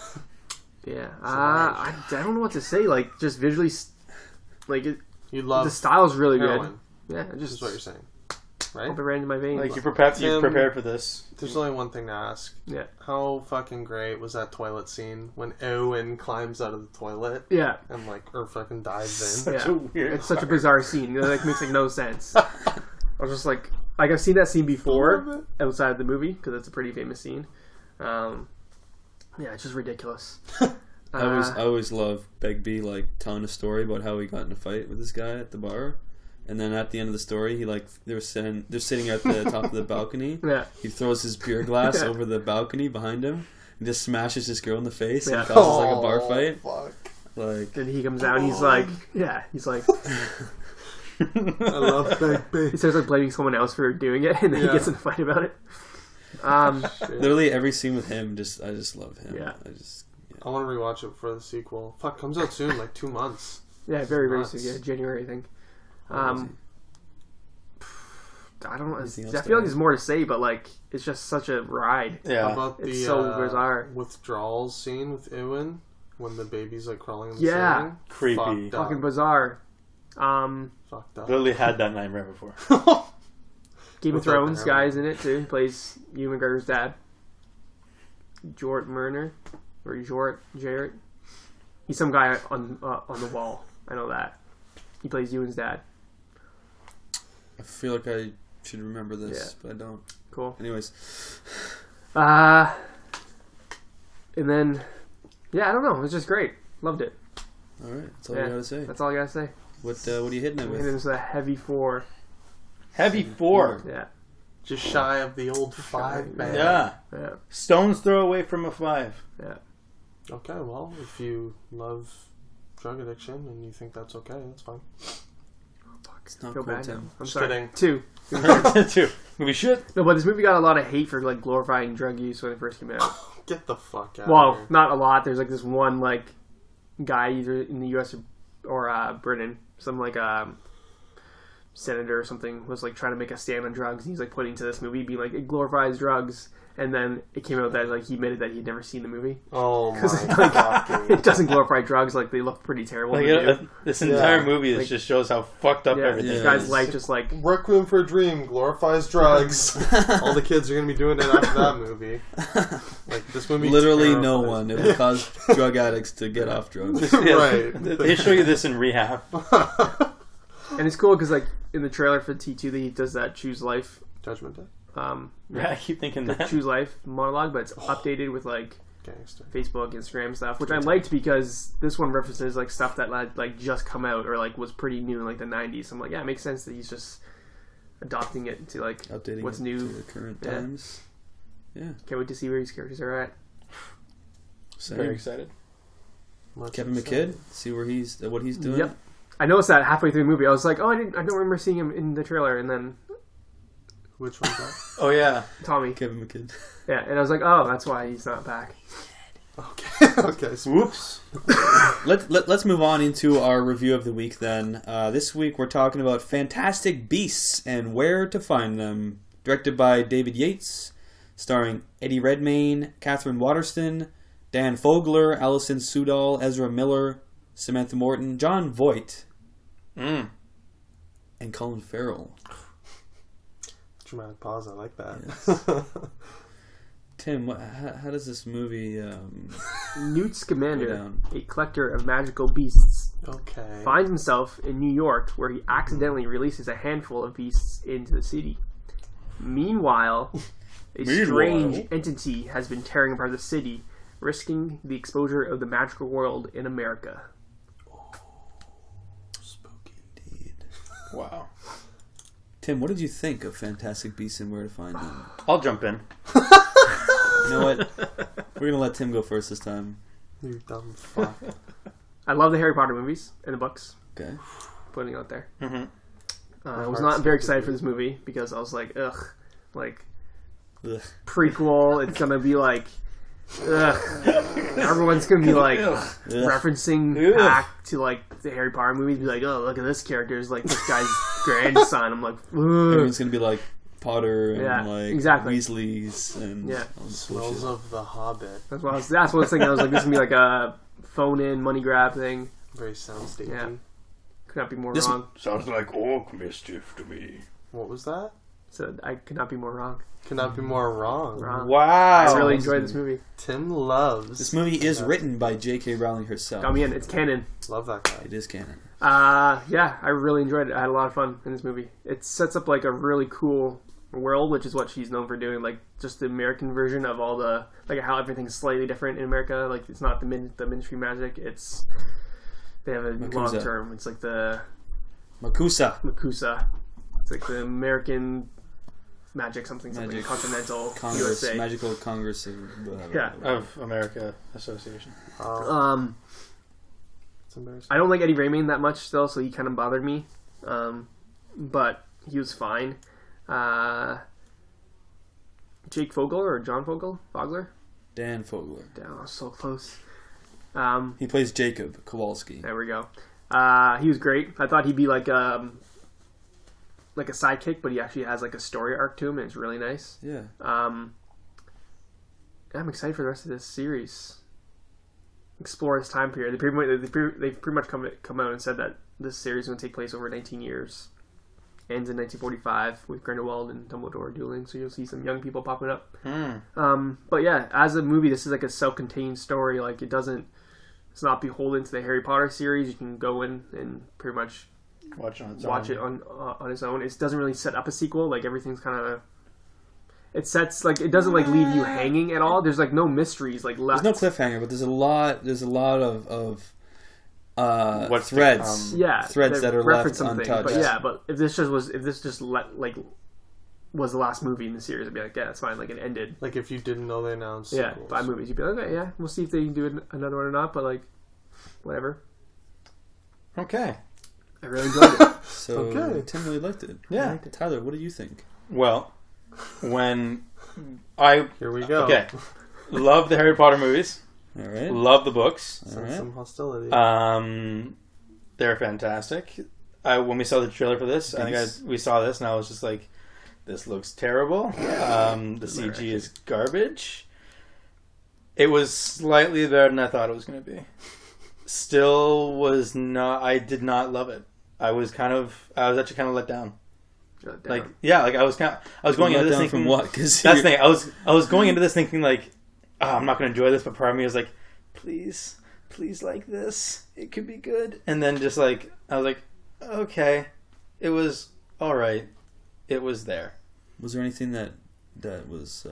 yeah, I don't know what to say. Like just visually, like You love the style's really heroin. good. Yeah, This is what you're saying. right? Pump it right into my veins. Like you prepared for this. There's only one thing to ask. Yeah. How fucking great was that toilet scene when Owen climbs out of the toilet Yeah. and or fucking dives in? Such a weird It's such a part. bizarre scene. It like makes like no sense. I was just like I've seen that scene before outside of the movie because it's a pretty famous scene. Yeah, it's just ridiculous. I always love Begbie like telling a story about how he got in a fight with this guy at the bar, and then at the end of the story, they're sitting at the top of the balcony. Yeah. He throws his beer glass Yeah. over the balcony behind him and just smashes this girl in the face and Yeah. causes like a bar fight. Fuck. Like Then he comes out and he's like, he's like, I love Begbie. he starts like blaming someone else for doing it, and then he Yeah. gets in a fight about it. literally every scene with him, I just love him. Yeah. I want to rewatch it for the sequel. Fuck, comes out soon, like 2 months. Yeah, very Nuts. soon. Yeah, January, I think. I don't know. Anything else I to feel like add? there's more to say, but like it's just such a ride. How Yeah. about It's the so bizarre. withdrawals scene with Ewan when the baby's like crawling in the Yeah. ceiling? Creepy. Fucked up. Fucking bizarre. Fucked up. Literally had that nightmare before. Game of Without Thrones the guy's in it too. He plays Ewan McGregor's dad. Jort Murner or Jarrett. He's some guy on the wall. I know that. He plays Ewan's dad. I feel like I should remember this, but I don't. Cool. Anyways, And then, yeah, I don't know. It was just great. Loved it. all right, that's all Yeah. you gotta say. That's all I gotta say. What are you hitting it And with? it was a heavy 4. Heavy 4. Yeah. Just shy of the old 5 band. Yeah. Yeah. Stone's throw away from a 5. Yeah. Okay, well, if you love drug addiction and you think that's okay, that's fine. It's not Feel cool, bad now. Tim. I'm Just sorry. kidding. 2. Too. We should. No, but this movie got a lot of hate for like glorifying drug use when it first came out. Get the fuck out Well, of here. not a lot. There's like this one like guy either in the U.S. or Britain, some like senator or something was like trying to make a stand on drugs. And he's like pointing to this movie, being like it glorifies drugs, and then it came out that like he admitted that he'd never seen the movie Oh my because like, fucking... it doesn't glorify drugs. Like they look pretty terrible. Like, in the new. this entire movie Like- just shows how fucked up Yeah, everything this is. guy's life just like Requiem for a Dream glorifies drugs. All the kids are going to be doing it after that movie. Like, this movie Literally no terrifies one. me. It will cause drug addicts to get off drugs. Yeah, Right. They show you this in rehab. and it's cool because like in the trailer for T2 he does that Choose Life Judgment Day. Yeah, I keep thinking that. Choose Life monologue, but it's updated with like Gangster. Facebook, Instagram stuff, which I liked because this one references like stuff that like just come out or like was pretty new in like the 90s. I'm like, yeah, it makes sense that he's just adopting it to like Updating what's it new. to the current Yeah. times. Yeah. Can't wait to see where these characters are at. Same. Very excited. Much Kevin excited. McKidd. See where what he's doing. Yep. I noticed that halfway through the movie. I was like, oh, I don't remember seeing him in the trailer. And then Which one's that? Oh, yeah. Tommy, Kevin McKidd. yeah, and I was like, oh, that's why he's not back. Okay. Okay. So Whoops. Let's move on into our review of the week then. This week we're talking about Fantastic Beasts and Where to Find Them. Directed by David Yates, starring Eddie Redmayne, Catherine Waterston, Dan Fogler, Alison Sudol, Ezra Miller, Samantha Morton, John Voight, and Colin Farrell. dramatic pause. I like that. Tim, how does this movie Newt Scamander, Go down. a collector of magical beasts, Okay. finds himself in New York where he accidentally releases a handful of beasts into the city. Meanwhile, a strange entity has been tearing apart the city, risking the exposure of the magical world in America. Spooky indeed. Wow. Tim, what did you think of Fantastic Beasts and Where to Find Them? I'll jump in. You know what? We're gonna let Tim go first this time. You dumb fuck. I love the Harry Potter movies and the books. Okay. Putting it out there. Mm-hmm. I was not very excited for this movie because I was like, ugh, like Ugh. prequel. It's gonna be like, ugh. Everyone's gonna be like Ugh. referencing Ugh. back to like the Harry Potter movies. Be like, oh, look at this character. It's like this guy's grandson. I'm like, ugh. Everyone's gonna be like Potter and Yeah, like exactly. Weasleys and Yeah. all this Smells bullshit. of the Hobbit. That's what I was thinking. I was like, this is gonna be like a phone-in money grab thing. Very soundstagey. Yeah. Could not be more This- wrong. Sounds like orc mischief to me. What was that? So I could not be more wrong. Could not be more wrong. Wow. I really enjoyed this movie. Tim loves. This movie is written by J.K. Rowling herself. Got me in. It's canon. Love that guy. It is canon. Yeah, I really enjoyed it. I had a lot of fun in this movie. It sets up like a really cool world, which is what she's known for doing. Like just the American version of all the like how everything's slightly different in America. Like it's not the Ministry magic. It's they have a long term. It's like the Makusa. It's like the American magic something Continental Congress, USA. Magical Congress of of America Association. It's embarrassing. I don't like Eddie Redmayne that much still, so he kind of bothered me. But he was fine. Jake Fogler or John Fogler? Dan Fogler. Oh, so close. He plays Jacob Kowalski. There we go. He was great. I thought he'd be like a sidekick, but he actually has like a story arc to him, and it's really nice. Yeah. I'm excited for the rest of this series. Explore his time period. They've pretty much come out and said that this series is going to take place over 19 years. Ends in 1945 with Grindelwald and Dumbledore dueling, so you'll see some young people popping up. But yeah, as a movie, this is like a self-contained story. Like it's not beholden to the Harry Potter series. You can go in and pretty much watch it on its own. It doesn't really set up a sequel. Like everything's kind of it doesn't like leave you hanging at all. There's like no mysteries like left. There's no cliffhanger, but there's a lot of threads. Threads that are left untouched. But if this just was the last movie in the series, I'd be like, yeah, it's fine. Like it ended. Like if you didn't know they announced. Yeah, sequels. 5 movies. You'd be like, okay, yeah, we'll see if they can do another one or not. But like, whatever. Okay. I really enjoyed it. So Tim really liked it. Yeah. Tyler, what do you think? Well, here we go. Okay. Love the Harry Potter movies. All right. Love the books. All right. Some hostility. They're fantastic. When we saw the trailer for this, we saw this and I was just like, this looks terrible. The CG is garbage. It was slightly better than I thought it was going to be. Still was not. I did not love it. I was actually kind of let down. Like I was going into this thinking from what? That's the thing. I was going into this thinking like, oh, I'm not going to enjoy this, but part of me was like, please like this. It could be good. And then just like I was like, okay, it was all right. It was there. Was there anything that was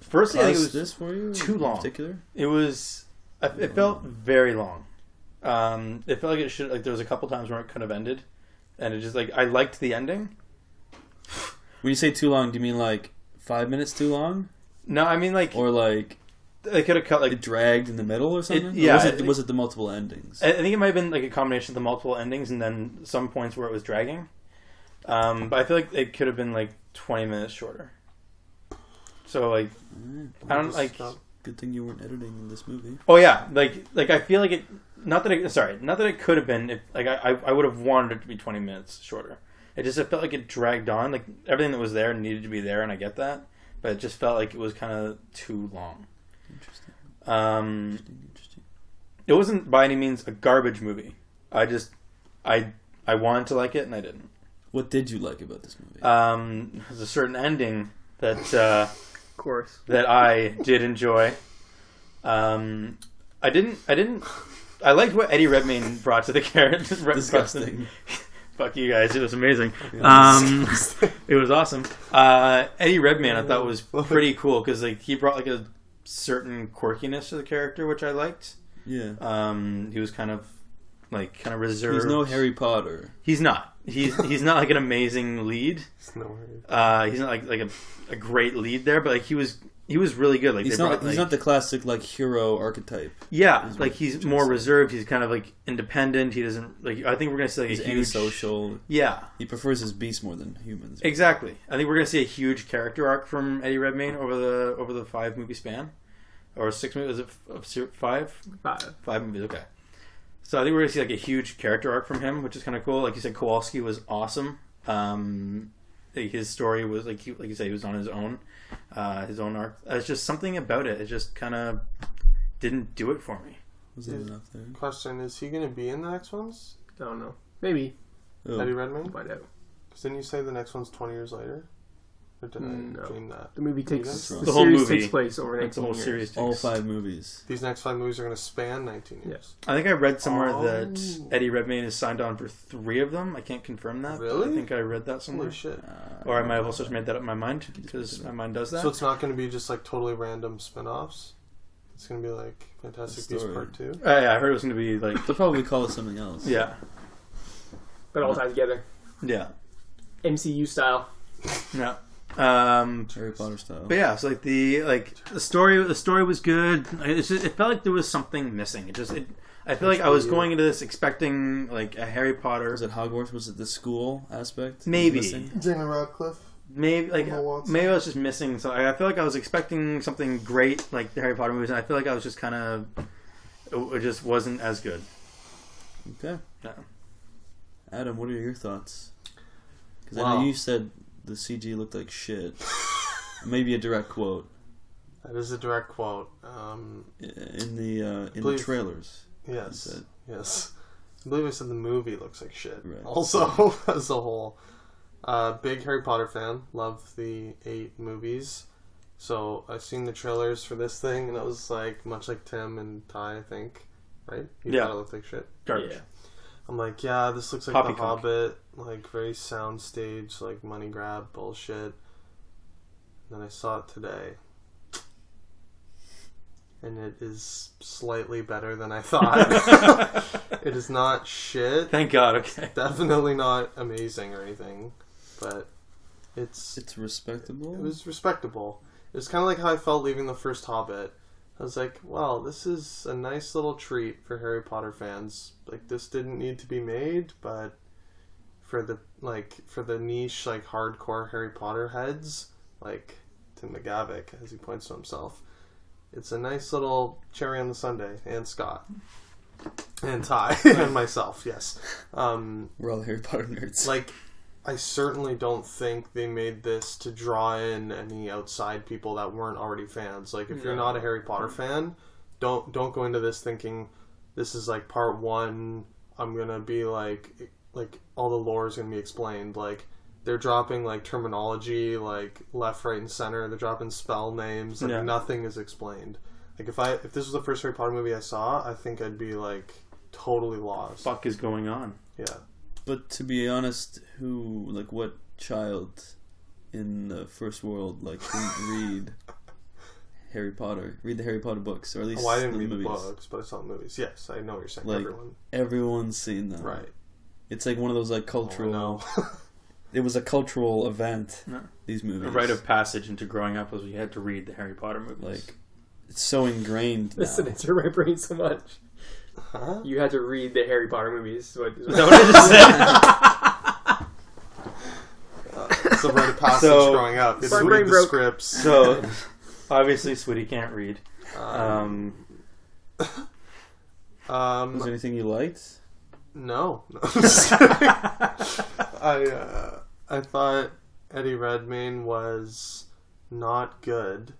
firstly? I think it was this for you too long. In particular, it was. It felt very long. It felt like it should. Like there was a couple times where it could have ended, and it just like I liked the ending. When you say too long, do you mean like 5 minutes too long? No, I mean like or like they could have cut like it dragged in the middle or something. Or was it the multiple endings? I think it might have been like a combination of the multiple endings and then some points where it was dragging. But I feel like it could have been like 20 minutes shorter. So like I don't like. Good thing you weren't editing in this movie. Oh yeah, like I feel like it. Not that it could have been. I would have wanted it to be 20 minutes shorter. It felt like it dragged on. Like everything that was there needed to be there, and I get that. But it just felt like it was kind of too long. Interesting. It wasn't by any means a garbage movie. I wanted to like it, and I didn't. What did you like about this movie? There's a certain ending that. Of course. That I did enjoy. I liked what Eddie Redmayne brought to the character. Disgusting. Fuck you guys, it was amazing. It was awesome. Eddie Redmayne I thought was pretty cool because like he brought like a certain quirkiness to the character, which I liked. Yeah. He was kind of reserved. He's no Harry Potter. He's not. He's not like an amazing lead. He's not like a great lead there, but like he was really good. Like he's not the classic like hero archetype. Yeah, like he's more reserved. He's kind of like independent. He doesn't like. I think we're gonna see like he's a huge antisocial. Yeah, he prefers his beasts more than humans. Exactly. I think we're gonna see a huge character arc from Eddie Redmayne over the 5 movie span, or 6 movies. Is it 5? 5 movies. Okay. So I think we're gonna see like a huge character arc from him, which is kind of cool. Like you said, Kowalski was awesome. His story was like you said, he was on his own arc. It's just something about it. It just kind of didn't do it for me. Was that enough there? Question: is he going to be in the next ones? I don't know. Maybe. Eddie Redmayne? Find out. Because didn't you say the next one's 20 years later? Or did I dream that? The movie takes That's the wrong. The whole series movie. takes place over It's 19 the whole years. series. All takes- 5 movies. These next 5 movies are going to span 19 years. Yes. I think I read somewhere Oh. that Eddie Redmayne is signed on for 3 of them. I can't confirm that. but Really? I think I read that somewhere. Holy shit. Or I might have also just made that up in my mind because my mind does that. So it's not going to be just like totally random spin-offs? It's going to be like Fantastic Beasts story. Part 2? Yeah, I heard it was going to be like, They'll probably call it something else. yeah, But all tied together. yeah, MCU style. yeah. Harry Potter style. But yeah, so like the story was good. It felt like there was something missing. I feel like I was going into this expecting like a Harry Potter. Was it Hogwarts? Was it the school aspect? Maybe. Missing? Daniel Radcliffe. Maybe Emma Watson. maybe I was just missing. So I feel like I was expecting something great like the Harry Potter movies, and I feel like I was just kind of it just wasn't as good. Okay. Yeah. Adam, what are your thoughts? Because I Wow. know you said the CG looked like shit. Maybe a direct quote That is a direct quote. in the Please. trailers. Yes. said. Yes. I believe I said the movie looks like shit. Right. Also, as a whole. Big Harry Potter fan. Love the 8 movies. So I've seen the trailers for this thing, and it was like, much like Tim and Ty, I think. Right? You Yeah. thought it looked like shit. Garbage. Yeah. I'm like, yeah, this looks like Poppycock. The Hobbit. Like, very soundstage, like, money grab bullshit. Then I saw it today. And it is slightly better than I thought. It is not shit. Thank God. Okay. Definitely not amazing or anything. But it's It's respectable. it was respectable. It was kind of like how I felt leaving the first Hobbit. I was like, well, this is a nice little treat for Harry Potter fans. Like, this didn't need to be made, but for the niche, like, hardcore Harry Potter heads, like Tim McGavick, as he points to himself, it's a nice little cherry on the sundae. And Scott. And Ty. And myself, yes. We're all Harry Potter nerds. Like, I certainly don't think they made this to draw in any outside people that weren't already fans. Like, if you're not a Harry Potter fan, don't go into this thinking this is like part 1. I'm gonna be like all the lore is gonna be explained. Like, they're dropping like terminology, like left, right, and center. They're dropping spell names. Like, Yeah. nothing is explained. Like, if this was the first Harry Potter movie I saw, I think I'd be like totally lost. Fuck is going on? Yeah. But to be honest, what child in the first world couldn't read Harry Potter, read the Harry Potter books, or at least Well, I didn't the read movies? the books, but I saw the movies. Yes, I know what you're saying. Like, Everyone. Everyone's seen them. Right. It's like one of those cultural. Oh, It was a cultural event. No. These movies. A rite of passage into growing up was you had to read the Harry Potter movies. It's so ingrained now. Listen, it's hurt my brain so much. Huh? You had to read the Harry Potter movies. So Is that what I just said? It's a rite of passage So- growing up. It's My read brain the broke. scripts. So, obviously, Sweetie can't read. Was there anything you liked? No. I thought Eddie Redmayne was not good.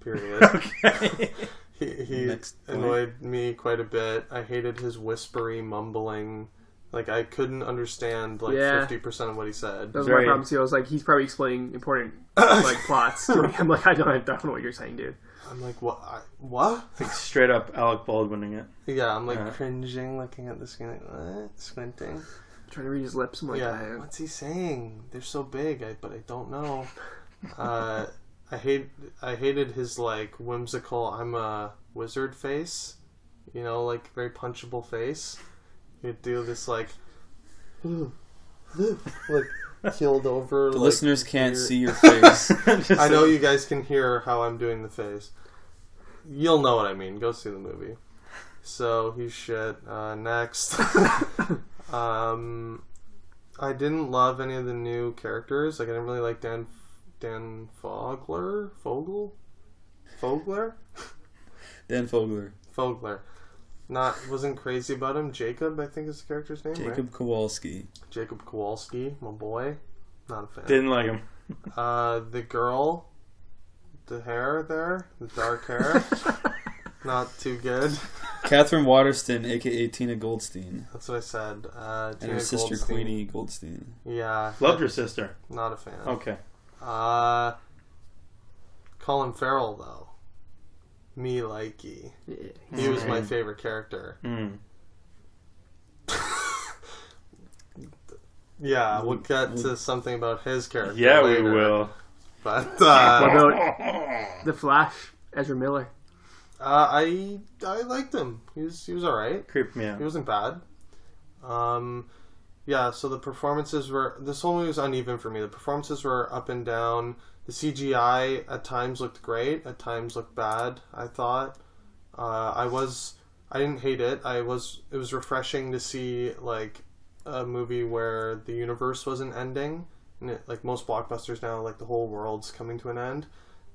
Period. Okay. He Next point. annoyed me quite a bit. I hated his whispery mumbling. Like, I couldn't understand Yeah. 50% of what he said. that was Very- my problem too. I was like, he's probably explaining important plots. To me. I'm like, I don't know what you're saying, dude. I'm like, what? What? Like straight up Alec Baldwinning it. Yeah, I'm like Yeah. cringing, looking at the screen, like, what? Squinting. I'm trying to read his lips. I'm like, Yeah, what's he saying? They're so big, but I don't know. I hated his whimsical "I'm a wizard" face. You know, very punchable face. He'd do this keeled over. The listeners can't see your face. I know you guys can hear how I'm doing the face. You'll know what I mean. Go see the movie. So he's shit. Next. I didn't love any of the new characters. I didn't really like Dan Fogler. Dan Fogler. Wasn't crazy about him. Jacob, I think is the character's name. Jacob Kowalski. Jacob Kowalski, my boy. Not a fan. Didn't like him. The girl, the hair there, the dark hair, not too good. Catherine Waterston, aka Tina Goldstein, That's what I said. and Tina her sister Goldstein. Queenie Goldstein. Yeah. Loved her sister. Not a fan. Okay. Colin Farrell, though. Me likey. Yeah. He was my favorite character. Mm. Yeah, we'll get to something about his character Yeah, later. we will. But, What about the Flash, Ezra Miller? I liked him. He was alright. Creeped me out. He wasn't bad. Yeah, so the performances were... This whole movie was uneven for me. The performances were up and down. The CGI at times looked great. At times looked bad, I thought. I didn't hate it. It was refreshing to see, like, a movie where the universe wasn't ending. And like most blockbusters now, like, the whole world's coming to an end.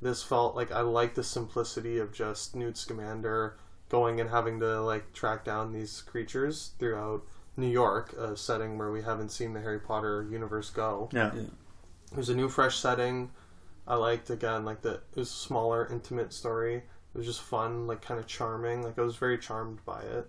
This felt like I liked the simplicity of just Newt Scamander going and having to, like, track down these creatures throughout New York, a setting where we haven't seen the Harry Potter universe go. Yeah. It was a new, fresh setting. I liked, again, like, it was a smaller, intimate story. It was just fun, like, kind of charming. Like, I was very charmed by it.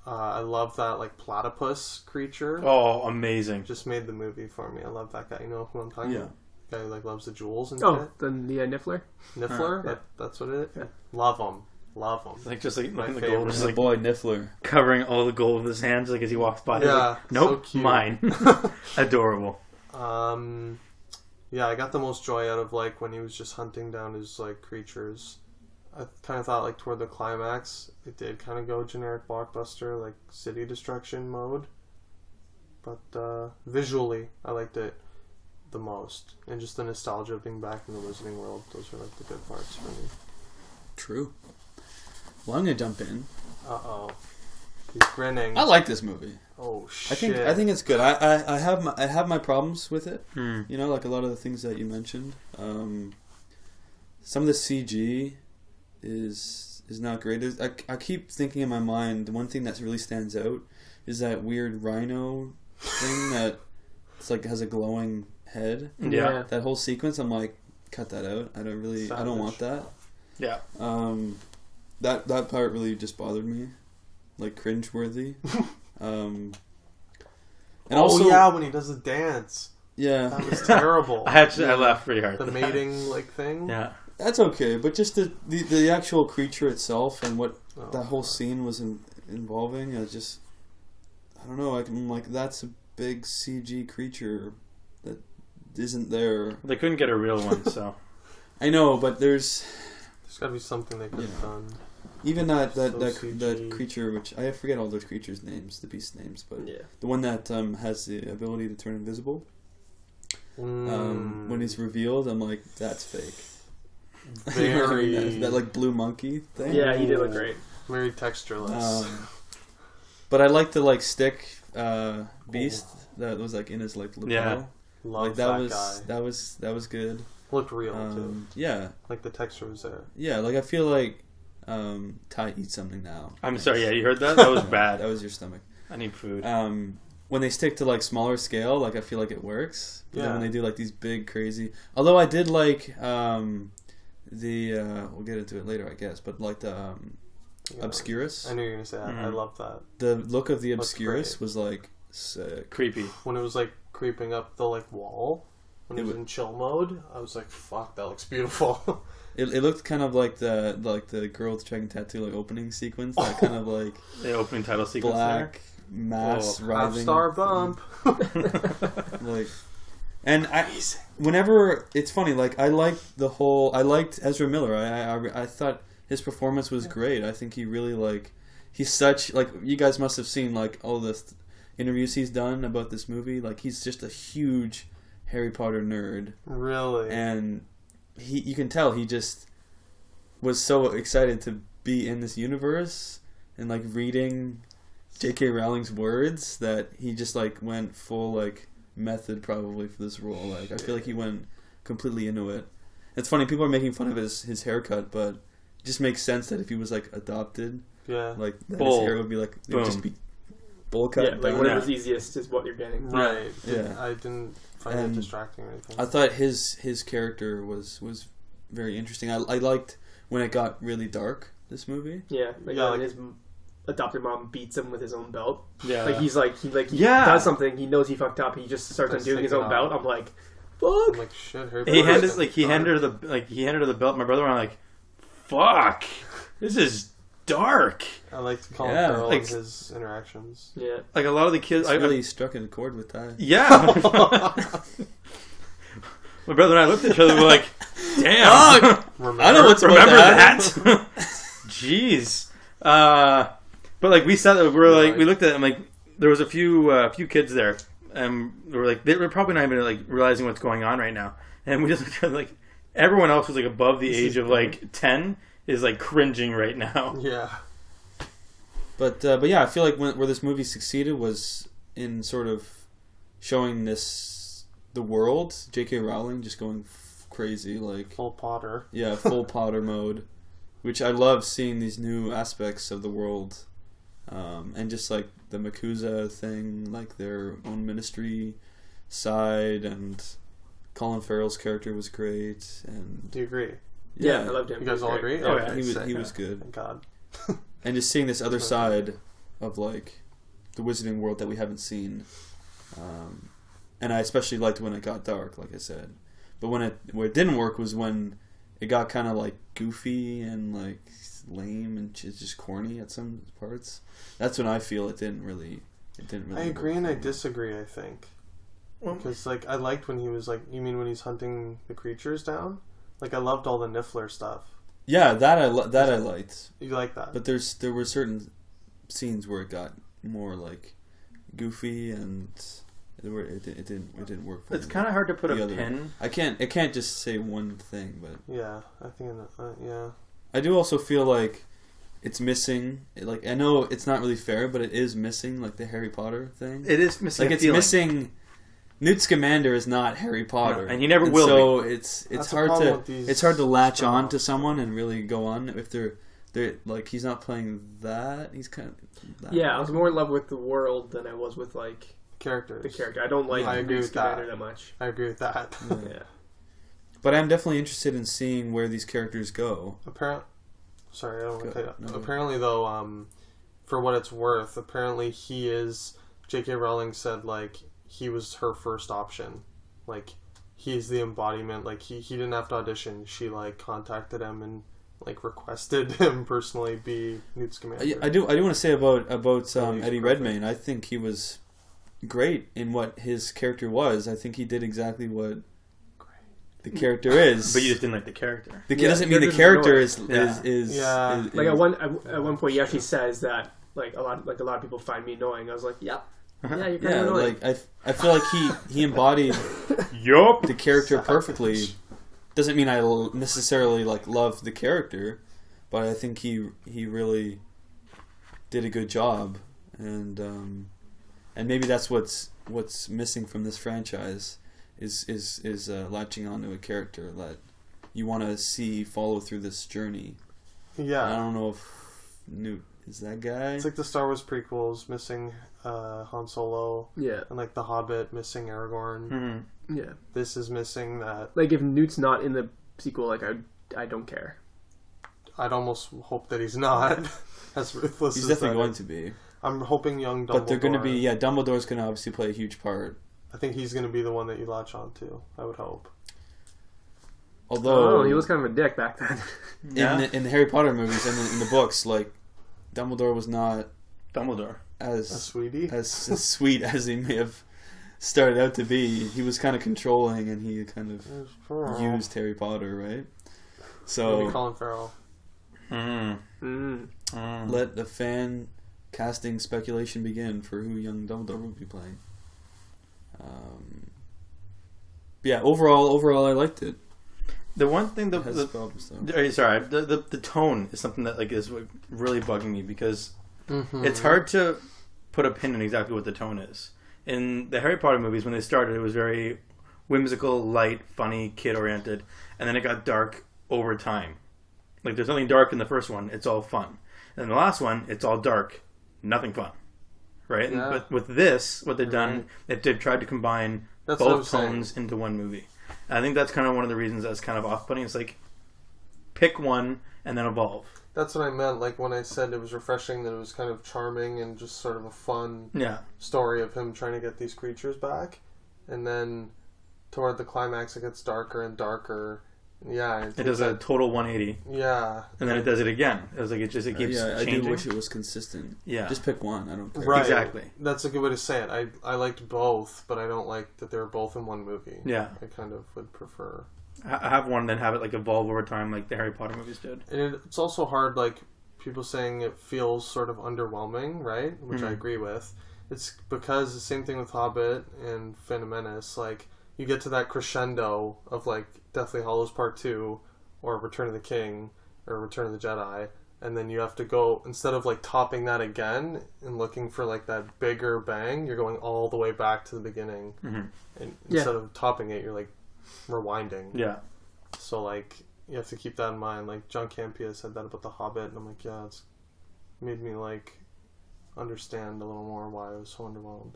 I love that, like, platypus creature. Oh, amazing. Just made the movie for me. I love that guy. You know who I'm talking Yeah. about? Guy who, like, loves the jewels and Oh, shit. the Niffler? Niffler? Yeah. That's what it is? Yeah. Love him. Love him. Like just like My the favorite. gold, just The like boy Niffler. covering all the gold with his hands, like as he walks by. He's Yeah, like, nope, so cute. mine. Adorable. Yeah, I got the most joy out of, like, when he was just hunting down his, like, creatures. I kind of thought, like, toward the climax, it did kind of go generic blockbuster, like, city destruction mode. But visually, I liked it the most. And just the nostalgia of being back in the Wizarding World, those were, like, the good parts for me. True. Well, I'm gonna jump in. Uh-oh. He's grinning. I like this movie. Oh, shit. I think it's good. I have my problems with it. Hmm. You know, like a lot of the things that you mentioned. Some of the CG is not great. I keep thinking in my mind, the one thing that really stands out is that weird rhino thing that it's like has a glowing head. Yeah. That whole sequence, I'm like, cut that out. I don't want that. Yeah. That part really just bothered me, like cringeworthy. And also, yeah, when he does the dance. yeah, That was terrible. I laughed pretty hard. The mating, like, thing. Yeah. that's okay. But just the actual creature itself and what Oh, that whole scene was involving, I don't know. I'm like, that's a big CG creature that isn't there. They couldn't get a real one, so. I know, but there's There's got to be something they could have done. even that CG. creature, which I forget all those creatures' names, the beast names, but Yeah. the one that has the ability to turn invisible. When he's revealed, I'm like, that's fake. Very, that like blue monkey thing. Yeah, he did look great. very textureless. But I like the like stick beast that was like in his like lapel. Yeah. Love Like that guy. that was good. Looked real too. Yeah, Like the texture was there. yeah. Like I feel like Ty eat something now. I'm sorry, yeah, you heard that? That was bad. That was your stomach. I need food. When they stick to like smaller scale, like I feel like it works. But then Yeah. when they do like these big crazy, although I did like we'll get into it later, I guess. But like the Yeah. Obscurus, I knew you were gonna say that. I love that. the look of the Looks Obscurus great. was like sick. Creepy. When it was like creeping up the like wall, when it was It in chill mode, I was like, "Fuck, that looks beautiful." It looked kind of like the Girl with the Dragon Tattoo like opening sequence, that kind of like The opening title sequence black mass Oh, writhing Half-star bump. like. And whenever it's funny, like I liked Ezra Miller. I thought his performance was great. I think he really he's such like you guys must have seen like all the interviews he's done about this movie. Like he's just a huge Harry Potter nerd, Really? and you can tell he just was so excited to be in this universe and like reading J.K. Rowling's words that he just like went full like method probably for this role. Like I feel like he went completely into it. It's funny, people are making fun of his haircut, but it just makes sense that if he was like adopted, Yeah. like that his Bull. hair would be like it would just Boom. be bowl cut. Yeah, like down. whatever's easiest is what you're getting. Right. Yeah. I didn't find And it distracting or anything. I thought his character was very interesting. I liked when it got really dark. This movie. Yeah, like Yeah, when like- his adopted mom beats him with his own belt. Yeah. Like he Yeah. does something. He knows he fucked up. He just starts undoing his own belt. I'm like, fuck. I'm like, shit. Harry He Potter's handed her the belt. My brother and I'm like, fuck, this is dark. I liked Colin Yeah, Farrell like- and his interactions. Yeah. Like a lot of the kids, It's really struck a chord with Ty. yeah. My brother and I looked at each other and were like, damn. I know what's Remember about that? Jeez. But like we said, we looked at it and like there was a few kids there, and we were like, they were probably not even like realizing what's going on right now, and we just looked at like everyone else was like above the age of like 10 is like cringing right now. Yeah. But yeah, I feel like where this movie succeeded was in sort of showing the world. J.K. Rowling just going crazy, like Full Potter. yeah, full Potter mode, which I love seeing these new aspects of the world, and just like the MACUSA thing, like their own ministry side, and Colin Farrell's character was great, and Do you agree? Yeah, I loved him. You guys all agree? Oh, Okay, he sick. was good. Thank God. And just seeing this other side of like the wizarding world that we haven't seen, and I especially liked when it got dark, like I said. But where it didn't work was when it got kind of like goofy and like lame and just corny at some parts. That's when I feel it didn't really. I agree work and for I me. disagree, I think. Well- Because, like, I liked when he was, like, you mean when he's hunting the creatures down? Like, I loved all the Niffler stuff. Yeah, that I liked. You like that? But there were certain scenes where it got more like goofy and it didn't work for It's me. kind of hard to put The a other- pin. I can't just say one thing, but Yeah, I think, yeah. I do also feel like it's missing. Like I know it's not really fair, but it is missing like the Harry Potter thing. It is missing. Like a it's feeling. missing. Newt Scamander is not Harry Potter, No, and he never will So it's That's the hard problem to with these it's hard to latch on to spin-offs. someone and really go on if they're like he's not playing that. He's kind of that. Yeah, I was more in love with the world than I was with like Characters. the character. I don't like I agree Newt with that. Scamander that much. I agree with that. Yeah. But I'm definitely interested in seeing where these characters go. Sorry, I don't want Go- to cut you. no. Apparently, though, for what it's worth, apparently he is. J.K. Rowling said like he was her first option, like he's the embodiment. Like he didn't have to audition. She like contacted him and like requested him personally be Newt Scamander. I do want to say about he's Eddie perfect. Redmayne. I think he was great in what his character was. I think he did exactly what the character is. But you just didn't like the character. It Yeah, doesn't mean the character's character is Yeah. Like at one point, he actually says that like a lot of people find me annoying. I was like, yep, yeah, you're kind yeah, of annoying. like I feel like he embodied Yup. the character perfectly. Doesn't mean I necessarily like love the character, but I think he really did a good job, and maybe that's what's missing from this franchise is latching onto a character that you want to see follow through this journey. I yeah, don't know if Newt is that guy. it's like the Star Wars prequels missing Han Solo, Yeah, and like The Hobbit missing Aragorn. Mm-hmm. yeah. This is missing that. Like if Newt's not in the sequel, like I don't care. I'd almost hope that he's not. As ruthless He's as definitely that going is. to be, I'm hoping young Dumbledore. but they're going to be. Yeah, Dumbledore's going to obviously play a huge part. I think he's going to be the one that you latch on to. I would hope. Although Oh, he was kind of a dick back then. Yeah. in the Harry Potter movies and in the books, like Dumbledore was not Dumbledore. A as sweetie. sweet as he may have started out to be. He was kind of controlling, and he kind of used Harry Potter, right? Maybe So Colin Farrell. let the fan casting speculation begin for who young Dumbledore will be playing. Yeah, overall, I liked it. The one thing It has problems though. sorry, the tone is something that like is really bugging me because Mm-hmm. it's hard to put a pin in exactly what the tone is. In the Harry Potter movies, when they started, it was very whimsical, light, funny, kid-oriented, and then it got dark over time. Like, there's nothing dark in the first one, it's all fun. And in the last one, it's all dark, nothing fun. Right? Yeah. But with this, what they've done, they've tried to combine That's what I'm both saying. tones into one movie. And I think that's kind of one of the reasons that's kind of off-putting. It's like, pick one and then evolve. That's what I meant. Like when I said it was refreshing, that it was kind of charming and just sort of a fun story of him trying to get these creatures back, and then toward the climax, it gets darker and darker. Yeah, it does a total 180. Yeah, and then it does it again. It was like it keeps changing. I do wish it was consistent. Yeah, just pick one. I don't care. Right. Exactly. That's a good way to say it. I liked both, but I don't like that they were both in one movie. Yeah, I kind of would prefer. I have one, then have it like evolve over time, like the Harry Potter movies did. And it's also hard, like people saying it feels sort of underwhelming, right? Which I agree with. It's because the same thing with Hobbit and Phantom Menace. Like you get to that crescendo of like Deathly Hallows Part 2 or Return of the King or Return of the Jedi, and then you have to go, instead of like topping that again and looking for like that bigger bang, you're going all the way back to the beginning. And instead of topping it, you're like rewinding. Yeah. So like you have to keep that in mind. Like John Campea said that about The Hobbit, and I'm like, yeah, it's made me like understand a little more why I was so underwhelmed.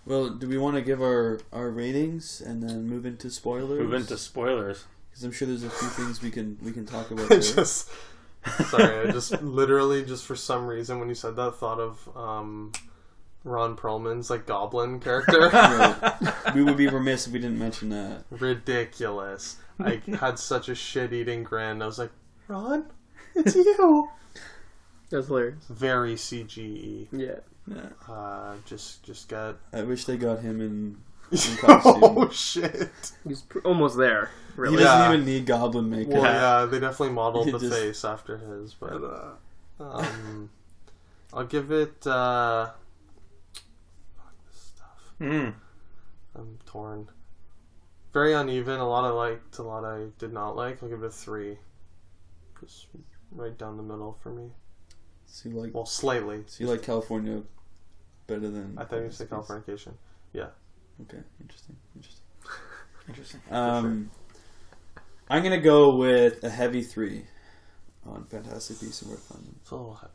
Well, do we want to give our ratings and then move into spoilers? Because I'm sure there's a few things we can talk about there. Sorry, I just literally just for some reason when you said that thought of Ron Perlman's like goblin character. Right. We would be remiss if we didn't mention that. Ridiculous. I had such a shit-eating grin. I was like, Ron, it's you. That's hilarious. Very CGE. Yeah. Just got. I wish they got him in costume. Oh shit! He's almost there. Really. He doesn't even need goblin makeup. Well, yeah, they definitely modeled the face after his, but I'll give it. Fuck this stuff. I'm torn. Very uneven. A lot I liked, a lot I did not like. I'll give it a 3. Just right down the middle for me. So you like? Well, slightly. So you like California better than? I thought you said Californication. Yeah. Okay. Interesting. Sure. I'm gonna go with a heavy 3 on Fantastic Beasts and Where to Find Them. It's a little heavy.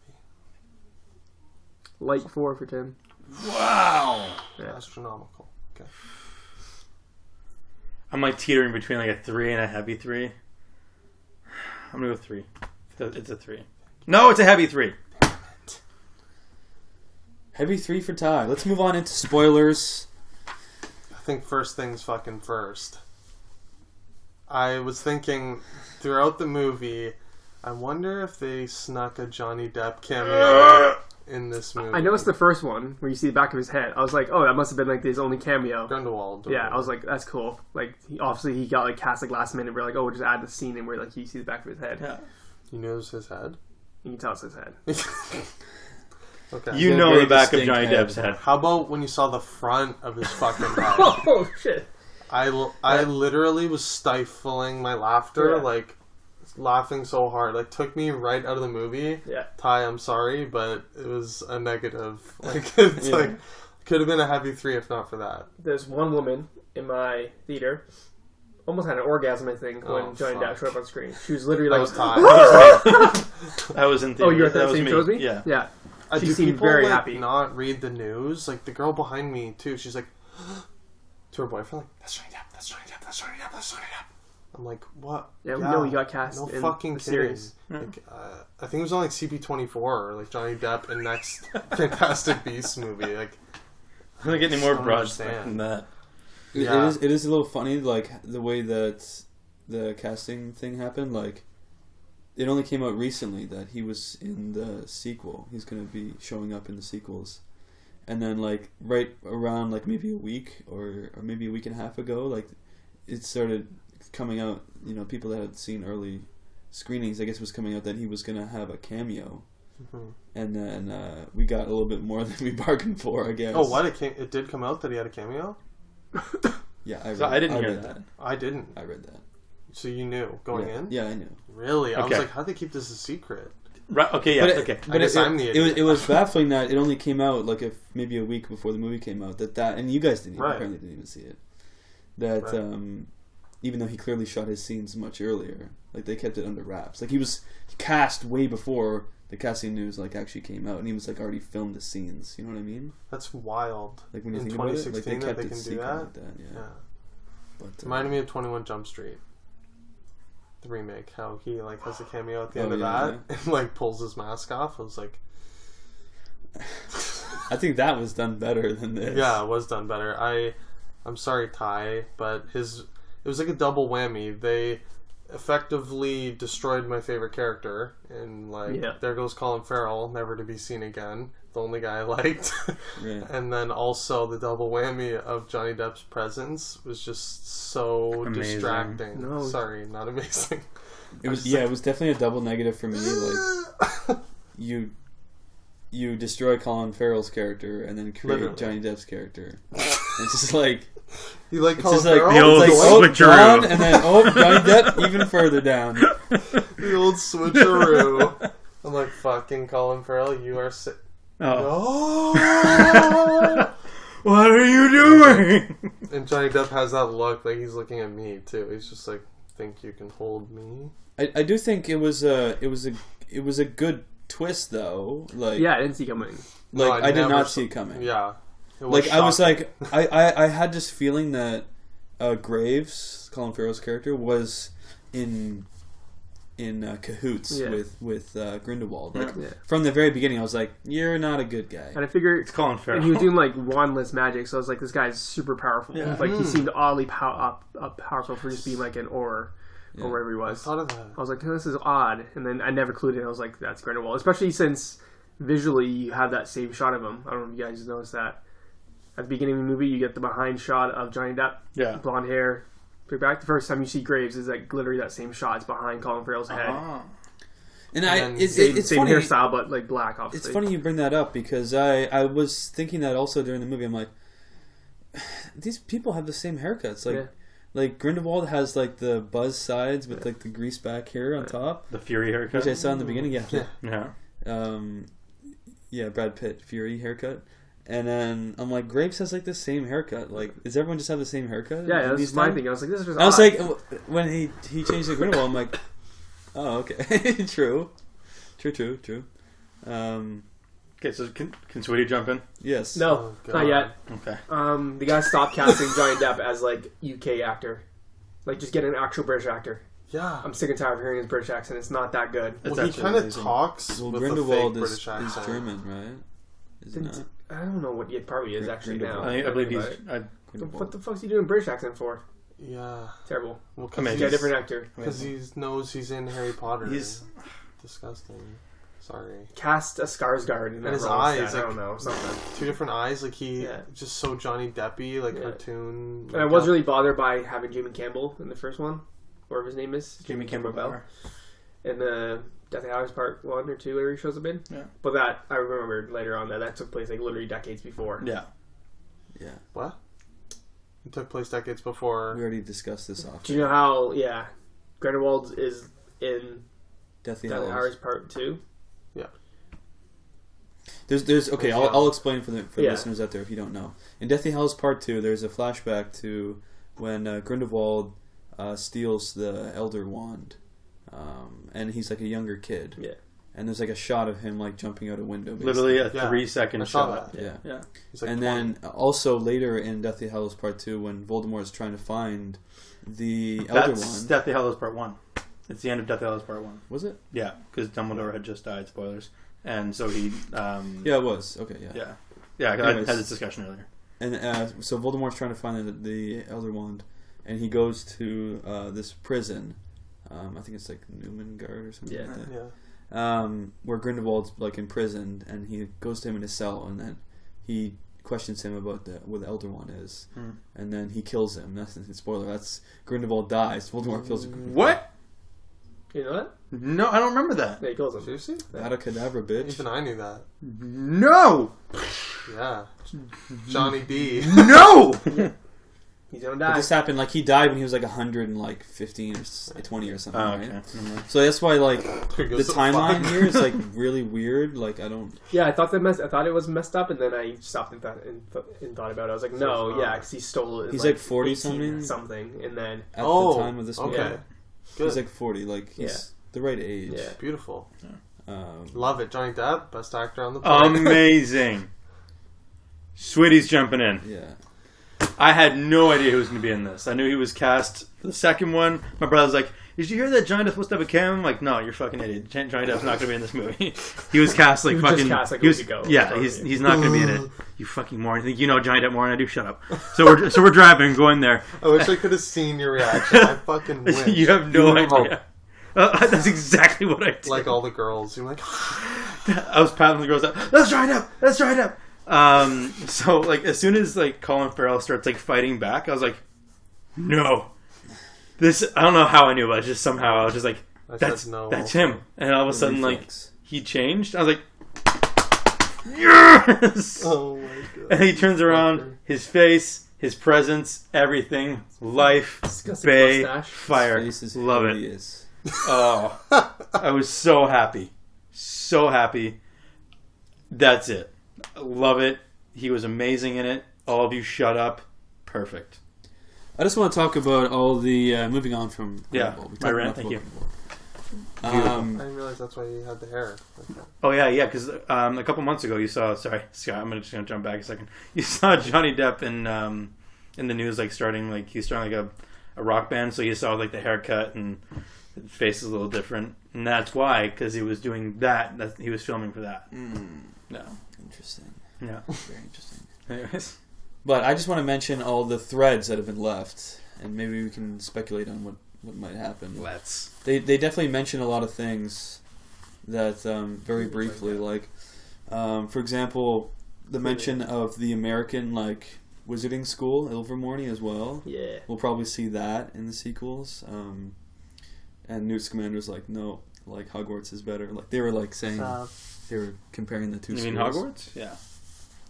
Light 4 for Tim. Wow. Yeah. Astronomical. Okay. I'm like teetering between like a 3 and a heavy 3. I'm gonna go 3. It's a 3. No, it's a heavy 3. Heavy 3 for Ty. Let's move on into spoilers. I think first things fucking first. I was thinking throughout the movie, I wonder if they snuck a Johnny Depp cameo in this movie. I noticed the first one where you see the back of his head. I was like, oh, that must have been like his only cameo. Grindelwald. Yeah, I was like, that's cool. Like, obviously he got like cast like last minute. We're like, oh, we'll just add the scene in where like you see the back of his head. Yeah. You know it's his head? You can tell it's his head. Okay. You know the back of Johnny Depp's head. How about when you saw the front of his fucking head? Oh, shit. I literally was stifling my laughter, like laughing so hard. Like took me right out of the movie. Yeah. Ty, I'm sorry, but it was a negative. Like it's like could have been a heavy 3 if not for that. There's one woman in my theater. Almost had an orgasm, I think, when Johnny Depp showed up on screen. She was literally like... I was in theater. Oh, you were at that same show as me? Yeah. Yeah. She do seemed people, very like, happy. Not read the news? Like, the girl behind me, too, she's like... to her boyfriend, like, that's Johnny Depp, that's Johnny Depp, that's Johnny Depp, that's Johnny Depp. I'm like, what? Yeah, we know he got cast no in fucking the series. Like, I think it was on, like, CP24, or, like, Johnny Depp in next Fantastic Beasts movie. Like, I'm not getting any more broad understand. than that. Yeah. It is a little funny, like, the way that the casting thing happened. Like, it only came out recently that he was in the sequel. He's going to be showing up in the sequels. And then, like, right around, like, maybe a week or maybe a week and a half ago, like, it started coming out, you know, people that had seen early screenings, I guess, was coming out that he was going to have a cameo. Mm-hmm. And then we got a little bit more than we bargained for, I guess. Oh, what? It did come out that he had a cameo? Yeah, I didn't hear that. I didn't. I read that. So you knew going in? Yeah, I knew. Really? I Okay. was like, how'd they keep this a secret? Right, okay, yeah, okay. I guess I'm the idiot. It was baffling that it only came out like maybe a week before the movie came out. And you guys apparently didn't even see it. That even though he clearly shot his scenes much earlier, like they kept it under wraps. Like he was cast way before the casting news like actually came out, and he was like already filmed the scenes. You know what I mean? That's wild. Like when you in think about it, like 2016 they kept that they it can do secret that. like that. Yeah. But Reminded me of 21 Jump Street. the remake, how he like has a cameo at the end of yeah, that and like pulls his mask off. I was like, I think that was done better than this. yeah, it was done better. I'm sorry, Ty, but it was like a double whammy. They effectively destroyed my favorite character, and like there goes Colin Farrell, never to be seen again. The only guy I liked. Yeah. And then also the double whammy of Johnny Depp's presence was just so Amazing. distracting. No. Sorry, not amazing. It was it was definitely a double negative for me. Like you destroy Colin Farrell's character and then create Literally. Johnny Depp's character. It's just like You like it's Colin just like Farrell? the old it's like, switcheroo. down, and then Johnny Depp even further down. The old switcheroo. I'm like, fucking Colin Farrell, you are sick. Oh. No! What are you doing? And Johnny Depp has that look, like he's looking at me too. He's just like, think you can hold me? I do think it was a good twist though. Like Yeah, I didn't see coming. No, like I did never not saw- see it coming. Yeah. It Like I was shocking. like I had this feeling that Graves, Colin Farrell's character, was in cahoots with Grindelwald. Like from the very beginning, I was like, "You're not a good guy." And I figured, It's Colin Farrell. and he was doing like wandless magic, so I was like, this guy's super powerful. Yeah. Like he seemed oddly powerful for just being like an or wherever he was. I thought of that. I was like, this is odd, and then I never clued in. I was like, that's Grindelwald, especially since visually you have that same shot of him. I don't know if you guys noticed that. At the beginning of the movie, you get the behind shot of Johnny Depp, Yeah. blonde hair. Back the first time you see Graves is like literally that same shot. It's behind Colin Farrell's head. And then it's Same funny. hairstyle, but like black. Obviously, It's funny you bring that up because I was thinking that also during the movie. I'm like, these people have the same haircuts. Like Grindelwald has like the buzz sides with like the grease back hair on top, The Fury haircut. which I saw in the beginning. Yeah. Brad Pitt Fury haircut. And then I'm like, Graves has like the same haircut. Like, does everyone just have the same haircut? Yeah, in that's these my times? thing. I was like, this is just. I was odd. like, when he changed to Grindelwald, I'm like, oh, okay, true. Okay, so can Sweetie jump in? Yes. No, Oh, God. not yet. Okay. The guy stopped casting Johnny Depp as like UK actor. Like, just get an actual British actor. Yeah. I'm sick and tired of hearing his British accent. It's not that good. It's Well, he actually kind of amazing. talks Well, with Grindelwald a fake is British accent. German, right? Is it not? I don't know what he probably is actually now. I believe he's. What the fuck's he doing British accent for? Yeah. Terrible. Well, Amazing. Get a different actor. Because he knows he's in Harry Potter. He's disgusting. Sorry. Cast a Skarsgård in that And his role eyes, instead. I like- don't know, something. Two different eyes, like he Yeah. just so Johnny Deppy, like Yeah. cartoon. And I was really bothered by having Jimmy Campbell in the first one, whatever his name is. Jimmy Campbell Bell. In the Deathly Hallows Part 1 or 2, where he shows up in. Yeah. But that, I remembered later on that took place like literally decades before. Yeah. What? It took place decades before. We already discussed this off. Do you know how, Grindelwald is in Deathly Deathly Hallows. Hallows Part 2? There's okay. Yeah. I'll explain for the Yeah. listeners out there if you don't know. In Deathly Hallows Part 2, there's a flashback to when Grindelwald steals the Elder Wand, and he's like a younger kid. Yeah. And there's like a shot of him like jumping out a window. Basically. Literally a Yeah. 3-second I saw shot. that. Yeah. Yeah. He's like And 20. then also later in Deathly Hallows Part 2, when Voldemort is trying to find the Elder That's Wand. Deathly Hallows Part 1. It's the end of Deathly Hallows Part 1. Was it? Yeah, because Dumbledore had just died. Spoilers. And so he. Yeah, it was. Okay, yeah. Yeah. Yeah, 'cause I Anyways. had this discussion earlier. And so Voldemort's trying to find the Elder Wand, and he goes to this prison. I think it's like Newmangard or something like that. Yeah. Where Grindelwald's like imprisoned, and he goes to him in his cell, and then he questions him about where the Elder Wand is, and then he kills him. That's a spoiler. That's Grindelwald dies. Voldemort kills him. What? You know that? No, I don't remember that. Yeah, he kills him. Seriously? Abacadabra, bitch. Even I knew that. No! Yeah. Johnny D. No! He's gonna But die. this happened like he died when he was like 115 or 20 or something. Oh, right? okay. Never mind. So that's why like There the goes the timeline fuck. here is like really weird. Like I don't. Yeah, I thought it was messed up, and then I stopped and thought about it. I was like, no, yeah, because he stole it. He's like 40 18 something? and then At Oh, the time of this movie, okay. Good. he's like 40. Like he's the right age. Yeah. Beautiful. Um, Love it. Johnny Depp, best actor on the planet. Amazing. Sweetie's jumping in. yeah. I had no idea who was going to be in this. I knew he was cast for the second one. My brother was like, did you hear that Johnny Depp's supposed to have a cameo? I'm like, no, you're a fucking idiot. Johnny Depp's not going to be in this movie. He was cast like He was fucking... just cast like a he was, week ago. Yeah, he's not going to be in it. You fucking moron. You think you know Johnny Depp more than I do? Shut up. So we're driving, going there. I wish I could have seen your reaction. I fucking wish. You have no idea. That's exactly what I did. Like all the girls. You're like... I was patting the girls up. Let's try it up. Let's try it up. So like as soon as like Colin Farrell starts like fighting back, I was like, no. This I don't know how I knew, but just somehow I was just like, that's him. And all of a sudden like he changed. I was like, yes. Oh my god. And he turns around, his face, his presence, everything, life, Disgusting bay, mustache. fire. Faces Love it. hideous. Oh, I was so happy. So happy. That's it. Love it. He was amazing in it. All of you shut up. Perfect. I just want to talk about all the moving on from Yeah, Grindelwald. We my talked rant, about thank you. Grindelwald. I didn't realize that's why you had the hair. Okay. Oh yeah, because a couple months ago you saw. Sorry, Scott. I'm just gonna jump back a second. You saw Johnny Depp in the news, like he's starting like a rock band. So you saw like the haircut and his face is a little different, and that's why because he was doing that. He was filming for that. No. Interesting. Yeah. Very interesting. Anyways. But I just want to mention all the threads that have been left, and maybe we can speculate on what might happen. Let's. They definitely mention a lot of things that very briefly, like for example, the mention of the American like wizarding school, Ilvermorny as well. Yeah. We'll probably see that in the sequels. And Newt Scamander's like, no, like Hogwarts is better. Like they were like saying they were comparing the two. You mean schools. Hogwarts? Yeah.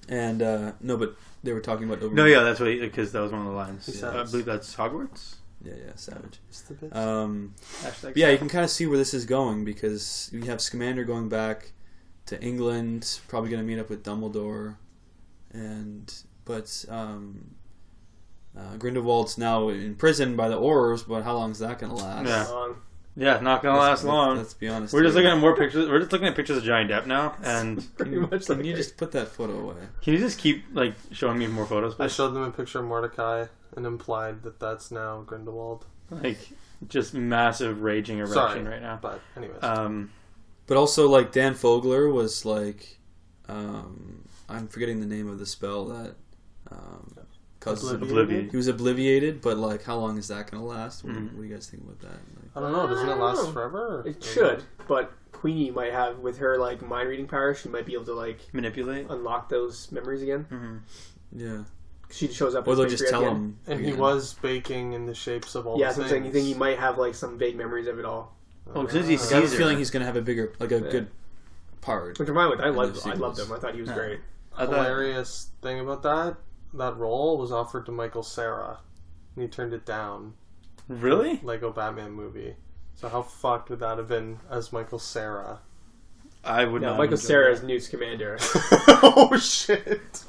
And no, but they were talking about No, yeah, that's what because that was one of the lines. Yeah. I believe that's Hogwarts. Yeah, Savage. Just a bit. Hashtag Yeah, you can kind of see where this is going because you have Scamander going back to England, probably going to meet up with Dumbledore, but Grindelwald's now in prison by the Aurors. But how long is that going to last? Yeah. Yeah, not gonna last long. Let's be honest. We're just here. looking at more pictures. We're just looking at pictures of Johnny Depp now, and Pretty much. Can you just put that photo away? can you just keep like showing me more photos? I Please? showed them a picture of Mordecai and implied that that's now Grindelwald. Like just massive raging erection right now. But anyways. But also, like Dan Fogler was like, I'm forgetting the name of the spell that causes Oblivion. He was obliviated, but like, how long is that going to last? What, Mhm. what do you guys think about that? Like, I don't know. Doesn't it last Oh. forever? It should, but Queenie might have, with her like mind reading power, she might be able to like Manipulate. unlock those memories again. Mm-hmm. yeah. She shows up. Or as they'll Victory just at tell the end. him. And he again. was baking in the shapes of all Yeah, the so I'm things. saying you think he might have like some vague memories of it all. Oh, since he's I have a Caesar. feeling he's going to have a bigger, like a Yeah. good part. Which I'm fine with. I loved sequels. him. I thought he was Yeah. great. I thought- Hilarious thing about that role was offered to Michael Cera, and he turned it down. Really? Lego Batman movie. So how fucked would that have been as Michael Cera? I would No, not. Michael enjoy Cera that. is Newt Scamander. Oh shit!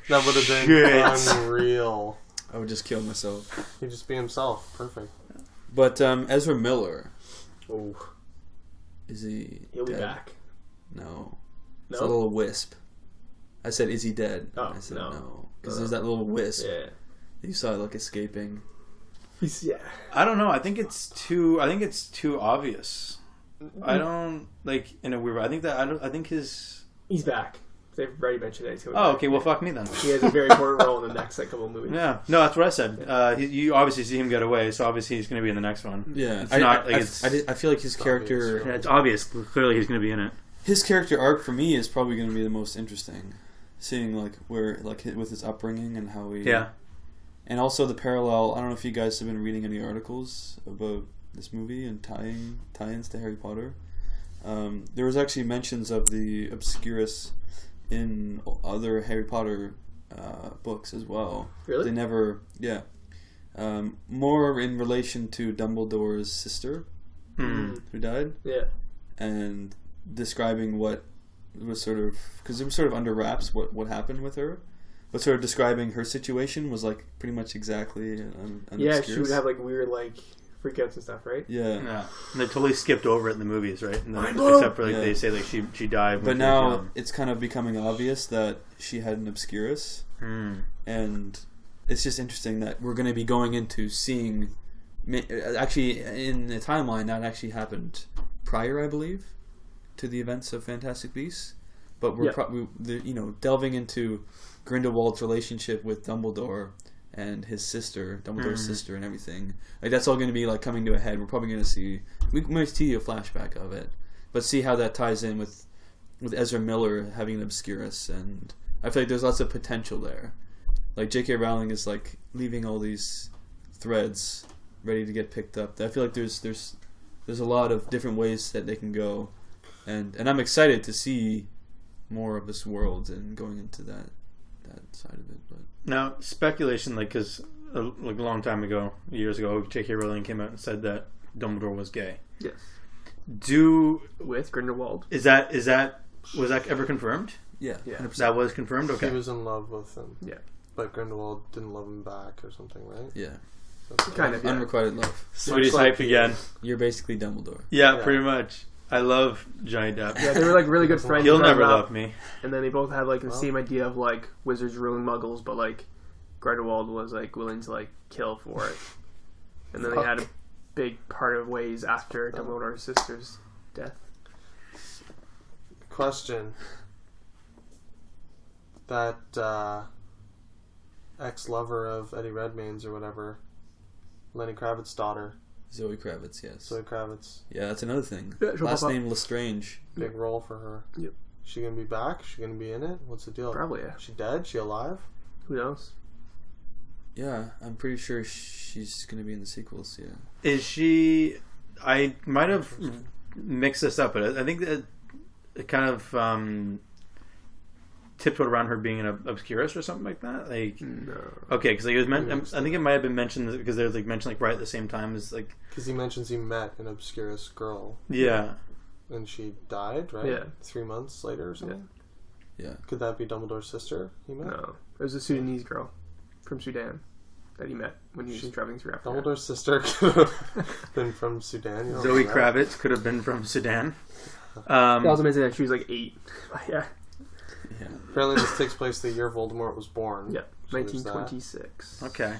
That would have been Shit. unreal. I would just kill myself. He'd just be himself. Perfect. But Ezra Miller, Oh, is he he'll be dead? back. No. No? It's a little wisp. I said, is he dead? Oh, I said no. no. Because No. there's that little wisp. Yeah. You saw it like escaping. Yeah. I don't know. I think it's too obvious. I don't like in a weird way. I think his. He's back. They've already mentioned that he's coming Oh, back. okay. Well, fuck me then. He has a very important role in the next couple of movies. Yeah. No, that's what I said. You obviously see him get away, so obviously he's going to be in the next one. Yeah. It's not like it's. I feel like his character... Yeah, it's obvious. Clearly, he's going to be in it. His character arc for me is probably going to be the most interesting. Seeing like where like with his upbringing and how he... Yeah. And also the parallel... I don't know if you guys have been reading any articles about this movie and tie-ins to Harry Potter. There was actually mentions of the Obscurus in other Harry Potter books as well. Really? They never... Yeah. More in relation to Dumbledore's sister Hmm. who died. Yeah. And describing what was sort of... Because it was sort of under wraps what happened with her. But sort of describing her situation was like pretty much exactly an Yeah, Obscurus. she would have like weird like freakouts and stuff, right? Yeah. Yeah. And they totally skipped over it in the movies, right? And then, Mind blown. except for like Yeah. they say like she died. But when she was now young. it's kind of becoming obvious that she had an Obscurus. Hmm. And it's just interesting that we're going to be going into seeing actually in the timeline that actually happened prior, I believe, to the events of Fantastic Beasts. But we're delving into Grindelwald's relationship with Dumbledore and his sister, Dumbledore's sister, and everything. Like that's all going to be like coming to a head. We're probably going to see. We might see a flashback of it, but see how that ties in with Ezra Miller having an Obscurus, and I feel like there's lots of potential there. Like J.K. Rowling is like leaving all these threads ready to get picked up. I feel like there's a lot of different ways that they can go, and I'm excited to see more of this world and going into that side of it. But now speculation, like because like a long time ago, years ago, J.K. Rowling came out and said that Dumbledore was gay. Yes. With Grindelwald. Was that ever confirmed? yeah. 100%. That was confirmed. Okay. He was in love with him. Yeah. But Grindelwald didn't love him back or something, right? Yeah. Kind of. Yeah. Unrequited love. Sweetie's Much like hype again. You're basically Dumbledore. Yeah, Yeah. pretty much. I love Johnny Depp. Yeah, they were like really good friends. He'll growing never up, love me. And then they both had like the same idea of like wizards ruling muggles, but like Grindelwald was like willing to like kill for it. And then they had a big part of ways after Dumbledore's sister's death. Question. That ex-lover of Eddie Redmayne's or whatever, Lenny Kravitz's daughter, Zoe Kravitz, yes. Zoe Kravitz, Yeah, that's another thing. Yeah, she'll Last pop up. name Lestrange. big role for her. Yep. She gonna be back? She gonna be in it? What's the deal? Probably, yeah. She dead? She alive? Who knows? Yeah, I'm pretty sure she's going to be in the sequels, yeah. Is she? I might have mixed this up, but I think that it kind of tiptoed around her being an Obscurus or something like that. Like, No. okay, because like it was I think it might have been mentioned because they were like mentioned like right at the same time as like. Because he mentions he met an Obscurus girl Yeah. and she died, right? Yeah. 3 months later or something? Yeah. Could that be Dumbledore's sister he met? No. It was a Sudanese girl from Sudan that he met when he was traveling through Africa. Dumbledore's sister could have been from Sudan. You know Zoe that? Kravitz could have been from Sudan. They also mentioned that she was like 8. But yeah. Yeah. Apparently this takes place the year Voldemort was born. Yeah. So there's 1926. Okay.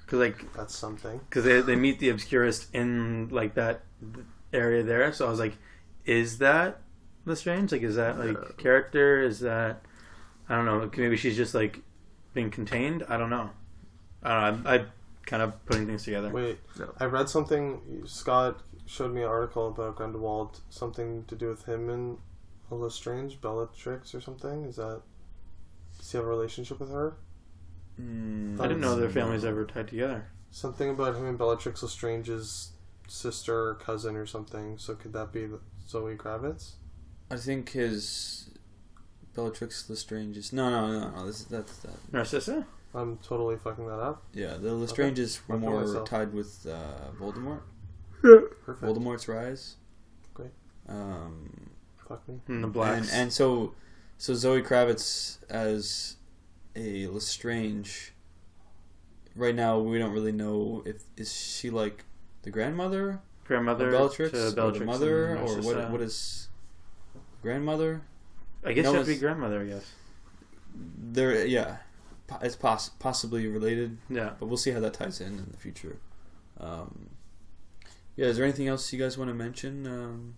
Because like That's something. because they meet the Obscurus in like that area there, so I was like, is that Lestrange? Like, is that like character? Is that I don't know. Maybe she's just like being contained. I don't know. I kind of putting things together. Wait, No. I read something. Scott showed me an article about Grindelwald, something to do with him and Lestrange, Bellatrix or something. Does he have a relationship with her? I didn't know their families ever tied together. Something about him and Bellatrix Lestrange's sister or cousin or something. So could that be Zoe Kravitz? I think his Bellatrix Lestrange is... No. That's that. Narcissa? I'm totally fucking that up. Yeah, the Lestranges were Fucking more myself. tied with Voldemort. Perfect. Voldemort's rise. Great. Fuck me. And the blacks. And so Zoe Kravitz as a Lestrange. Right now, we don't really know is she like the grandmother grandmother of Bellatrix, to or Bellatrix the mother, and or Narcissa. what is grandmother? I guess No, you have to be it's- grandmother. I guess. There, yeah, it's possibly related, Yeah. but we'll see how that ties in the future. Yeah, is there anything else you guys want to mention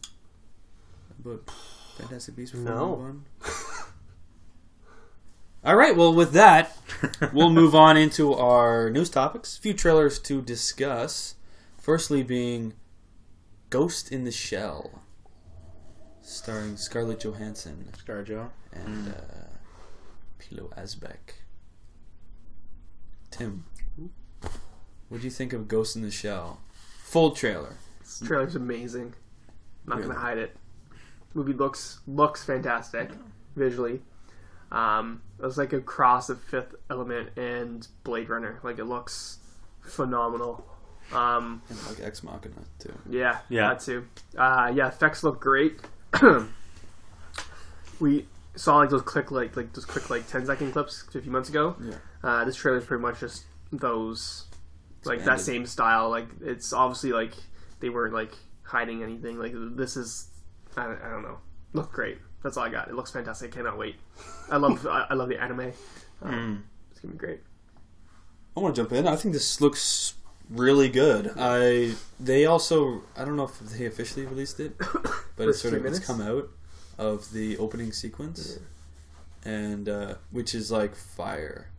about Fantastic Beasts before No. we move on? All right, well, with that, we'll move on into our news topics. A few trailers to discuss. Firstly being Ghost in the Shell, starring Scarlett Johansson ScarJo. and Pilo Asbeck. Tim, what do you think of Ghost in the Shell? Full trailer. This trailer's amazing. I'm not Really? gonna hide it. Movie looks fantastic visually. It was like a cross of Fifth Element and Blade Runner. Like it looks phenomenal. And like Ex Machina, too. Yeah, Yeah. that too. Yeah, effects look great. We saw like those quick 10-second clips a few months ago. Yeah. This trailer is pretty much just those, like that Expanded. same style. Like it's obviously like they weren't like hiding anything. Like this is, I don't know. Look great. That's all I got. It looks fantastic. I cannot wait. I love the anime. It's gonna be great. I want to jump in. I think this looks really good. They also, I don't know if they officially released it, but it's come out of the opening sequence, and which is like fire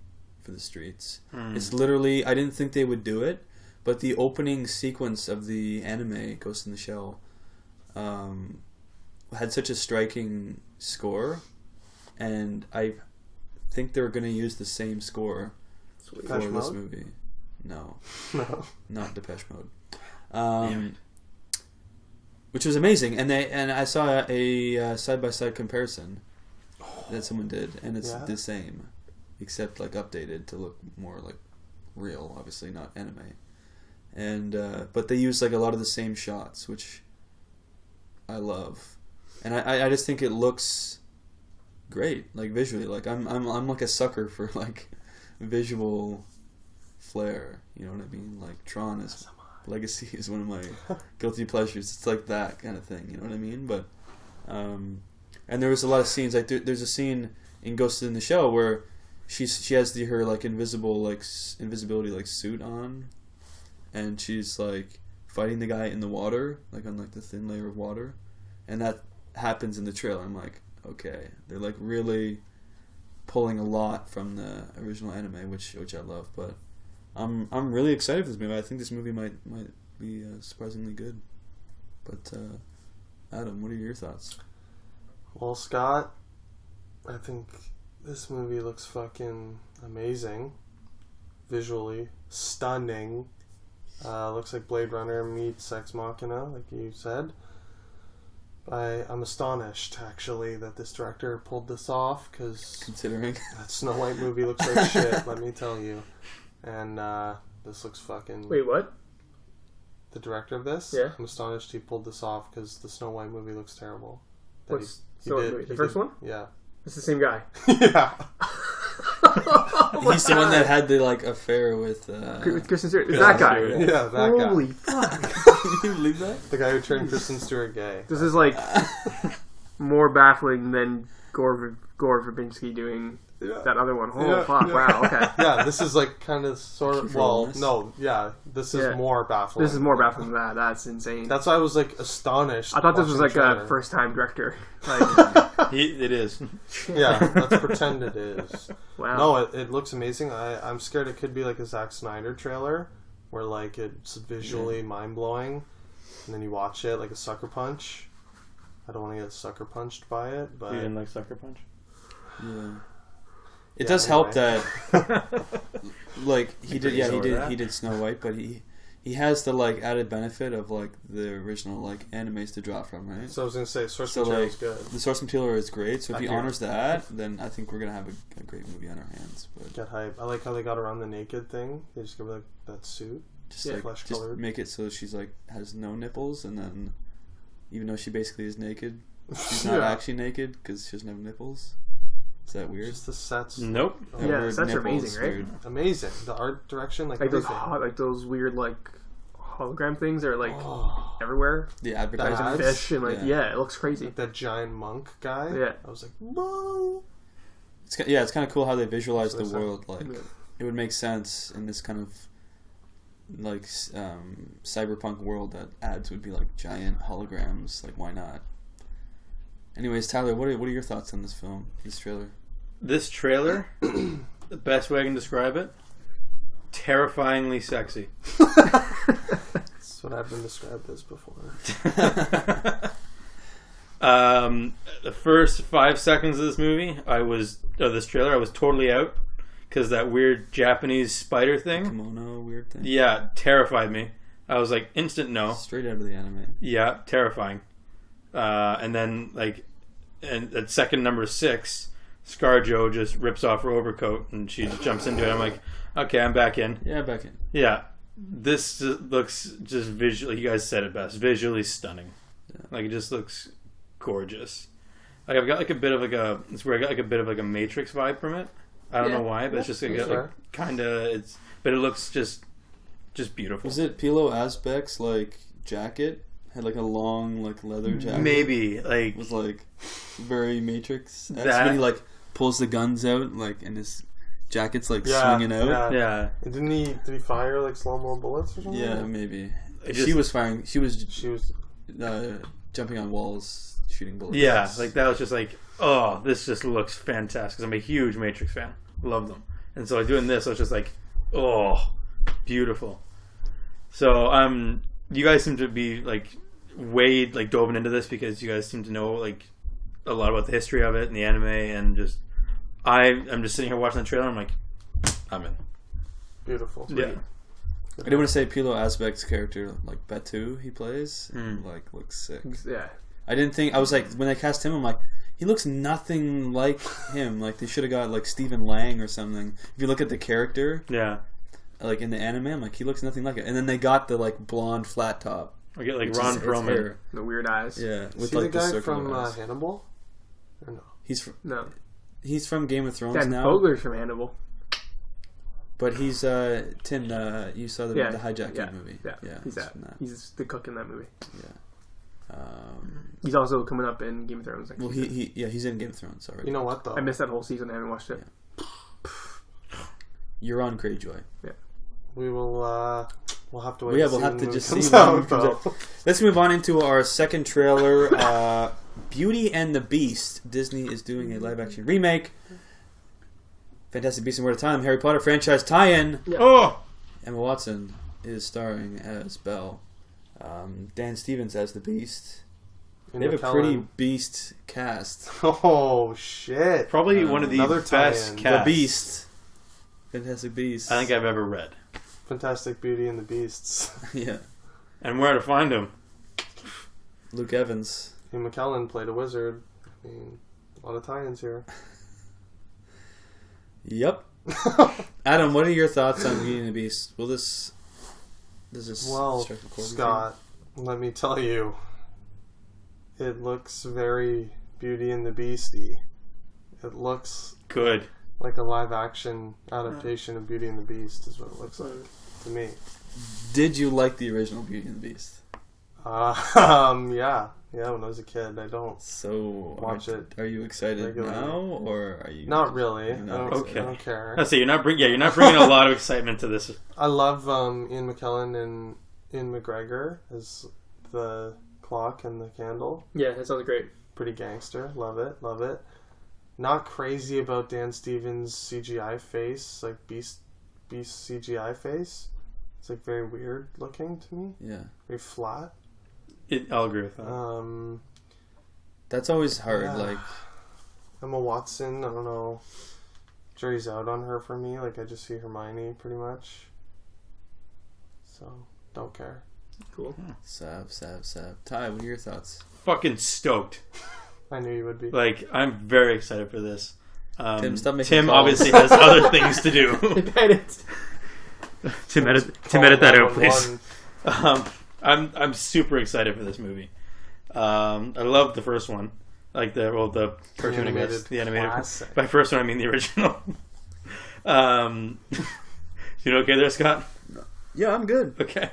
for the streets. It's literally, I didn't think they would do it, but the opening sequence of the anime Ghost in the Shell had such a striking score, and I think they're going to use the same score for this movie. No, not Depeche Mode. Which was amazing, and I saw a side by side comparison that someone did, and it's the same, except like updated to look more like real. Obviously, not anime, and but they use like a lot of the same shots, which I love, and I just think it looks great, like visually. Like I'm like a sucker for like visual flair, you know what I mean? Like Tron is Legacy is one of my guilty pleasures. It's like that kind of thing, you know what I mean? But and there was a lot of scenes, like there's a scene in Ghost in the Shell where she has her like invisibility like suit on, and she's like fighting the guy in the water, like on like the thin layer of water, and that happens in the trailer. I'm like, okay, they're like really pulling a lot from the original anime, which I love. But I'm really excited for this movie. I think this movie might be surprisingly good. But Adam, what are your thoughts? Well, Scott, I think this movie looks fucking amazing. Visually stunning. Looks like Blade Runner meets Ex Machina, like you said. I'm astonished, actually, that this director pulled this off, because considering that Snow White movie looks like shit, let me tell you. And this looks fucking... Wait, what? The director of this? Yeah. I'm astonished he pulled this off, because the Snow White movie looks terrible. What's Snow White movie? The first one? Yeah. It's the same guy. Yeah. He's the one that had the like affair with Kristen Stewart. Is that guy? Yeah, that guy. Holy fuck. Can you believe that? The guy who turned Kristen Stewart gay. This is like more baffling than Gore Verbinski doing that other one. Oh fuck! Wow. Okay. Yeah, this is like kind of sort of. Well, Conformist. no, yeah, this is more baffling. This is more baffling than that. That's insane. That's why I was like astonished. I thought this was like watching a first-time director. Like, It is. yeah, let's pretend it is. wow. No, it looks amazing. I'm scared it could be like a Zack Snyder trailer, where like it's visually mind-blowing, and then you watch it like a sucker punch. I don't want to get sucker punched by it, but You didn't like Sucker Punch? Yeah. It does help that, like he did Snow White, but he has the like added benefit of like the original like animes to draw from, right? So I was gonna say source So material like is good. the source material is great. So if he Accurate. honors that, then I think we're gonna have a great movie on our hands. But Get hype. I like how they got around the naked thing. They just give her like that suit. just Yeah, like flesh just colored. make it so she's like has no nipples, and then even though she basically is naked, she's not Yeah. actually naked because she doesn't have nipples. Is that weird? Just the sets. Nope. That Yeah, word sets are nipples, amazing, right? weird. Amazing. The art direction, like those everything. like those weird like hologram things are like Oh, everywhere. The Ads? advertising. Fish and like Yeah. it looks crazy. like that giant monk guy. Yeah. I was like, whoa. It's kind of cool how they visualize So the there's that. world. Like Yeah. it would make sense in this kind of like cyberpunk world that ads would be like giant holograms. Like why not? Anyways, Tyler, what are your thoughts on this film, this trailer? This trailer, the best way I can describe it, terrifyingly sexy. That's what I've been described as before. The first 5 seconds of this movie, this trailer, I was totally out because that weird Japanese spider thing, Kimono weird thing. yeah, terrified me. I was like, instant no. Straight out of the anime. Yeah, terrifying. And then and at second number 6, ScarJo just rips off her overcoat and she just jumps into it. I'm like, okay, I'm back in. Yeah, back in. Yeah, this looks just visually. You guys said it best. Visually stunning. Yeah. Like it just looks gorgeous. Like I've got like a bit of like a. It's where I got like a bit of like a Matrix vibe from it. I don't know why, but it's just like, that's fair. kind of. It's but it looks just beautiful. Was it Pilo Asbec's like jacket? Had like a long like leather jacket. Maybe like It was like very Matrix. That's That- when he like pulls the guns out like and his jacket's like Yeah, swinging out. yeah. Yeah. Did he fire like slow-mo bullets or something? Yeah, maybe. It She just- was firing. She was She was... jumping on walls, shooting bullets. Yeah, like that was just like, oh, this just looks fantastic. 'Cause I'm a huge Matrix fan, love them, and so like doing this, I was just like, oh, beautiful. So you guys seem to be like way like dove into this because you guys seem to know like a lot about the history of it and the anime, and just I'm just sitting here watching the trailer. I'm like, I'm in. Beautiful. Yeah. I do want to say Pilo Asbec's character, like Batu, he plays, Mm. like looks sick. Yeah. I didn't think I was like when I cast him, I'm like he looks nothing like him. Like they should have got like Stephen Lang or something. If you look at the character, Yeah. like in the anime, I'm like he looks nothing like it. And then they got the like blonde flat top. I get like which Ron is his Perlman. hair. The weird eyes. Yeah, Is with he like the guy circular from eyes. Hannibal? Or no? He's No. from Game of Thrones Dan now. Fogler's from Hannibal. But he's Tim. You saw the hijacking movie. Yeah. He's that. from that. He's the cook in that movie. Um, He's also coming up in Game of Thrones. Next well, season. he's in Game of Thrones already. You know what though? I missed that whole season. I haven't watched it. You're on Greyjoy. We will. We'll have to wait. Yeah, to we'll see have when to the just movie see comes when it out, comes though. Let's move on into our second trailer. Beauty and the Beast. Disney is doing a live-action remake. Fantastic Beasts and Where to Time. Harry Potter franchise tie-in. Oh, Emma Watson is starring as Belle. Dan Stevens as the Beast. They have a pretty beast cast. Oh shit! probably one of the Another best tie-in. casts The Beast. Fantastic Beasts. I think I've ever read. Fantastic Beauty and the Beasts. Yeah. And where to find him? Luke Evans. Ian McKellen played a wizard. I mean, a lot of tie-ins here. Yep. Adam, what are your thoughts on Beauty and the Beast? Does this Well, strike a chord with you? Scott, let me tell you, it looks very Beauty and the Beasty. It looks Good. like a live-action adaptation of Beauty and the Beast, is what it looks like to me. Did you like the original Beauty and the Beast? Yeah. When I was a kid, I don't. So Watch it Are you excited regularly. now, or are you Not really. You're not I don't Okay. care. I say you're not bringing a lot of excitement to this. I love Ian McKellen and Ian McGregor as the clock and the candle. Yeah, that sounds great. Pretty gangster. Love it. Not crazy about Dan Stevens' CGI face, like Beast CGI face. It's like very weird looking to me. Yeah, Very flat. I'll agree with that. that's always hard. Yeah. Like, Emma Watson, I don't know. Jury's out on her for me. Like I just see Hermione pretty much. So don't care. Cool. Sav. Ty, what are your thoughts? Fucking stoked. I knew you would be. Like, I'm very excited for this. Tim, stop making Tim calls. obviously has other things to do. Tim, edit that out, please. 911. I'm super excited for this movie. I love the first one, like the cartoon, I guess, the animated. classic. By first one, I mean the original. You okay there, Scott? Yeah, I'm good. Okay.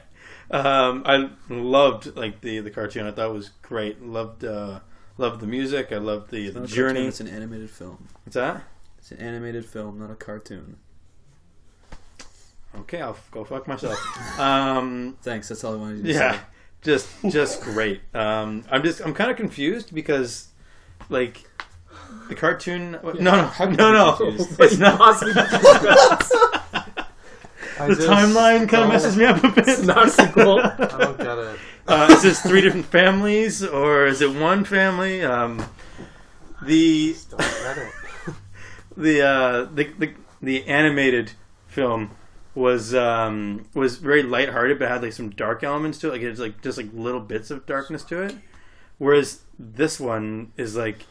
I loved like the cartoon. I thought it was great. Loved the music. I loved the Not a journey. cartoon, it's an animated film. What's that? It's an animated film, not a cartoon. Okay, I'll go fuck myself. Thanks. That's all I wanted you to Yeah, say. just great. I'm kind of confused because, like, the cartoon. No, it's not. The timeline kind of messes me up a bit. It's not a sequel. I don't get it. Is this 3 different families or is it one family? The Don't get it. the animated film was very lighthearted, but had like some dark elements to it. Like it's like just like little bits of darkness to it. Whereas this one is like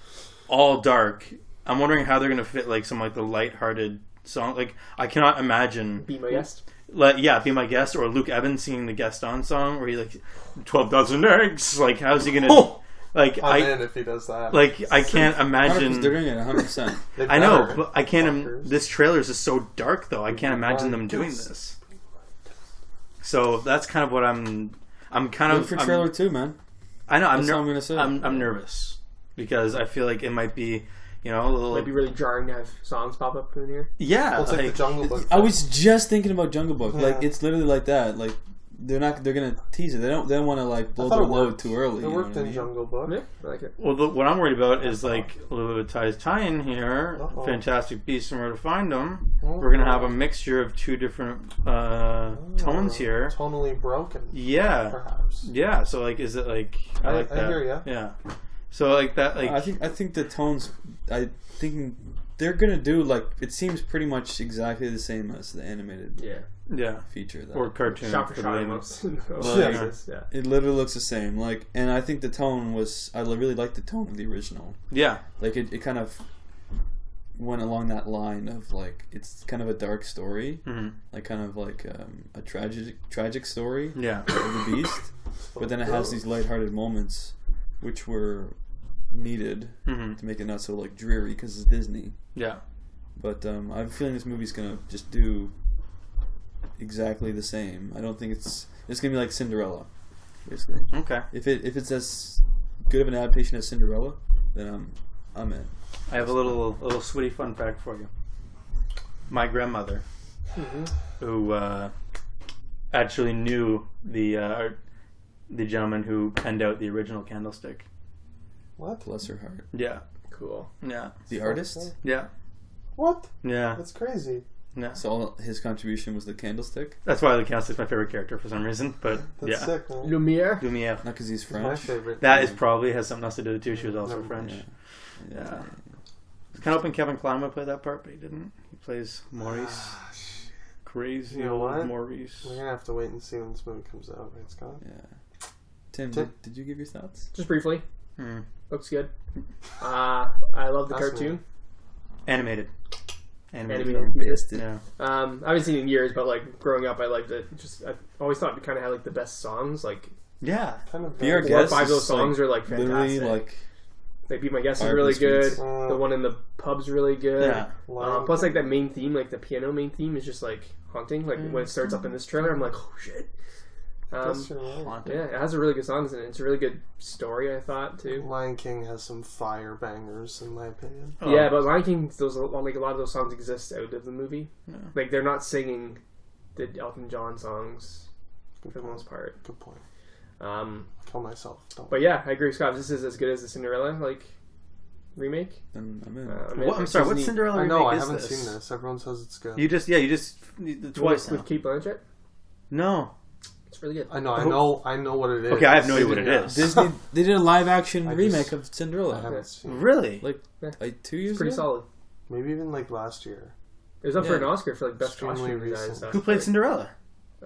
all dark. I'm wondering how they're gonna fit like some like the lighthearted song. Like I cannot imagine. Be my guest. Be My Guest, or Luke Evans singing the Guest On song, where he like 12 dozen eggs. Like how's he gonna? Like I'm in if he does that. like I can't 100%, imagine. they're doing it 100%. They I know, better. but I can't. Fuckers. This trailer is just so dark, though. I can't imagine them doing Yes. this. So that's kind of what I'm kind Look of. for trailer 2, man. I know. That's all I'm gonna say. I'm nervous because I feel like it might be. You know, a little. It'd be really jarring to have songs pop up in here. Yeah, Well, it's like the Jungle Book. I was just thinking about Jungle Book. Yeah. Like it's literally like that. Like they're gonna tease it. They don't want to like blow I thought their it load worked. too early. It you know worked what I in mean? Jungle Book. Yeah, I like it. Well, what I'm worried about is like a little bit of ties tie-in here. Uh-oh. Fantastic Beasts and Where to Find Them. We're gonna have a mixture of two different tones here. Tonally broken. Yeah, Perhaps. yeah. So like, is it like I like that? I hear ya. Yeah. So like that, like I think the tones. I think they're gonna do like it seems pretty much exactly the same as the animated yeah, feature. That or cartoon. Shot for the shot, way- almost. Yeah. it literally looks the same. Like, and I think the tone was. I really liked the tone of the original. Yeah, Like it kind of went along that line of like it's kind of a dark story, like kind of like a tragic story yeah, of the beast, but then it has these lighthearted moments, which were needed to make it not so like dreary because it's Disney. yeah. But I have a feeling this movie's gonna just do exactly the same. I don't think it's gonna be like Cinderella, basically. Okay. If it's as good of an adaptation as Cinderella, then I'm in. I have a little sweetie fun fact for you. My grandmother, who actually knew the gentleman who penned out the original Candlestick. What? Bless her heart. Yeah, Cool. yeah, The artist. yeah, What? yeah, That's crazy. yeah. So all his contribution was the candlestick. That's why the Candlestick's my favorite character for some reason. But That's yeah, sick, man. Lumiere. Lumiere. Not because he's It's my French. favorite. That is probably has something else to do with it too. She was also Never- French. Yeah. Yeah. I was kind of hoping Kevin Kline would play that part, but he didn't. He plays Maurice. Crazy You know old what? Maurice. We're gonna have to wait and see when this movie comes out, right, Scott? Yeah. Tim, Tim- did you give your thoughts? Just briefly. Hmm. Looks good. I love the That's cartoon. Animated. Animated. film. Missed it. Yeah. I haven't seen it in years, but like growing up, I liked it. Just I always thought it kind of had like the best songs. Like Yeah. Kind of. Be Our four or Guest five of those is, songs are like Literally, fantastic. like Like Be My Guest is Fire really from the good. Streets. The one in the pub's really good. Yeah. Plus, like that main theme, like the piano main theme, is just like haunting. Like when it starts up in this trailer, I'm like, oh shit. Guess you're right. Haunted. Yeah, it has a really good songs in it. It's a really good story, I thought too. Lion King has some fire bangers, in my opinion. Oh. Yeah, but Lion King, those like a lot of those songs exist out of the movie. Yeah. Like they're not singing the Elton John songs Good for the point. most part. Good point. But Kill myself. Don't. yeah, I agree with Scott. This is as good as the Cinderella like remake. then I'm in. I mean, What, I'm sorry. What Disney- Cinderella I remake know. I is haven't this? seen this. Everyone says it's good. You just twice with now. Kate Blanchett. No. It's really good. I know what it is. Okay, I have no idea what it Yeah. is. Disney they did a live action I remake just- of I Cinderella. haven't seen. it. Really? Like Yeah. 2 years It's pretty ago. solid. Maybe even like last year. It was up for Yeah. an Oscar for like best Extremely costume design recent. and stuff. Who played Cinderella?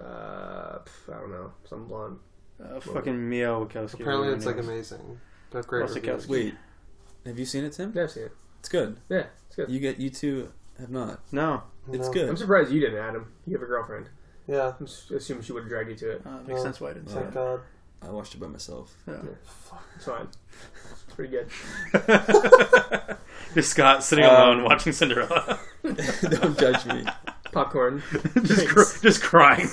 I don't know. Some blonde. Fucking Mia Wachowski. Apparently, whatever it's her like name is. amazing. Got great Wachowski. reviews. Wait, have you seen it, Tim? Yeah, I've seen it. It's good. Yeah, it's good. You two have not. No. It's No. good. I'm surprised you didn't, Adam. You have a girlfriend. Yeah. I'm assuming she would have dragged you to it. Makes sense why I didn't see Thank it. God. I watched it by myself. Yeah. It's fine. It's pretty good. Just Scott sitting alone watching Cinderella. Don't judge me. Popcorn. just crying.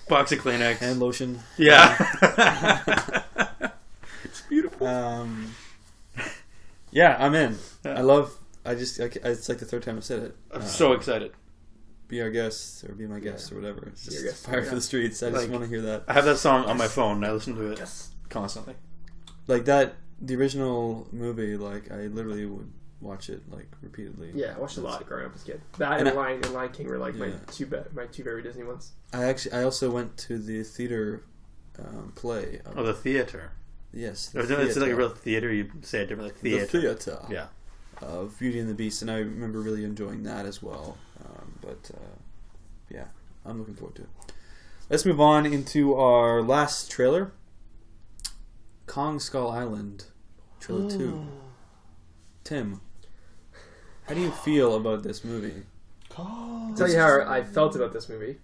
Box of Kleenex. Hand lotion. Yeah. It's beautiful. Yeah, I'm in. Yeah. It's like the third time I've said it. I'm so excited. Be Our Guest or Be My Guest or whatever. It's Be Our just Guest, fire yeah. for the streets. I just Like- want to hear that. I have that song on my phone and I listen to it constantly. Like that, the original movie. Like I literally would watch it like repeatedly. Yeah, I watched a lot growing up as a kid. That And and Lion King were like Yeah. my two favorite Disney ones. I also went to the theater play. Of, Oh, the theater. yes, the It's like a theater. real theater. You say it differently. The Theater. theater. Yeah. Of Beauty and the Beast, and I remember really enjoying that as well. Yeah, I'm looking forward to it. Let's move on into our last trailer, Kong Skull Island, trailer 2. Tim, how do you feel about this movie? I'll tell you how I felt about this movie.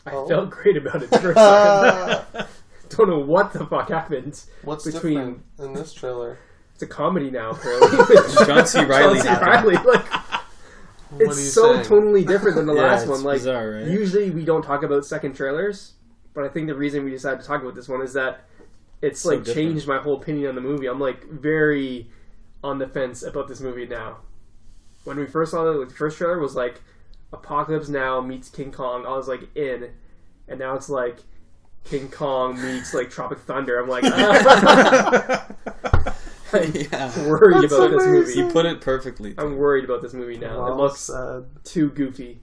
I Oh. felt great about it the first time. Don't know what the fuck happened. What's Between- different in this trailer? It's a comedy now, apparently. John C. Reilly John C. happened. Riley, like, What are you it's so saying? tonally different than the Yeah, last it's one. Like, bizarre, right? usually we don't talk about second trailers, but I think the reason we decided to talk about this one is that it's So like different. changed my whole opinion on the movie. I'm like very on the fence about this movie now. When we first saw the first trailer was like Apocalypse Now meets King Kong. I was like in, and now it's like King Kong meets like Tropic Thunder. I'm like, Yeah. worried That's about this amazing. movie. You put it perfectly. I'm worried about this movie now. It looks sad. too goofy.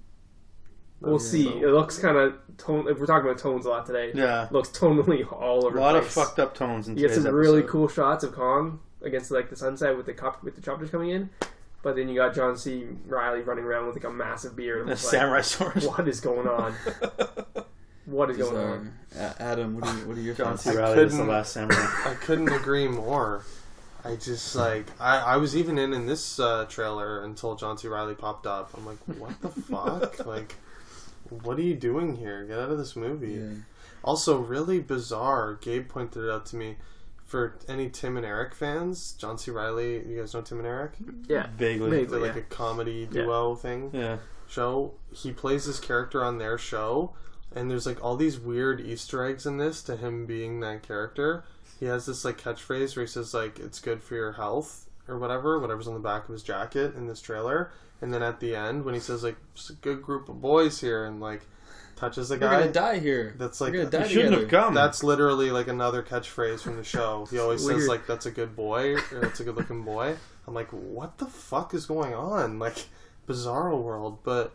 We'll see. So- It looks kind of tone. If we're talking about tones a lot today, Yeah. it looks tonally all over A lot the of place. fucked up tones in You get today's some really episode. cool shots of Kong against like the sunset with the choppers coming in, but then you got John C. Reilly running around with like a massive beard. I'm The just like, samurai swords. what is going on? What is going on? Adam, what are your John thoughts? C. I Reilly is the couldn't- last samurai. I couldn't agree more. I just like I was even in this trailer until John C. Reilly popped up. I'm like, what the fuck? Like, what are you doing here? Get out of this movie. Yeah. Also, really bizarre. Gabe pointed it out to me. For any Tim and Eric fans, John C. Reilly, you guys know Tim and Eric? Yeah, Vaguely. They're like a comedy Yeah. duo thing. Yeah. Show. He plays this character on their show, and there's like all these weird Easter eggs in this to him being that character. He has this like catchphrase where he says like it's good for your health or whatever's on the back of his jacket in this trailer. And then at the end when he says like it's a good group of boys here and like touches the We're guy, gonna die here. that's We're like gonna die You shouldn't together. have come. that's literally like another catchphrase from the show. He always says Weird. like that's a good boy or that's a good looking boy. I'm like, what the fuck is going on? Like Bizarro World, but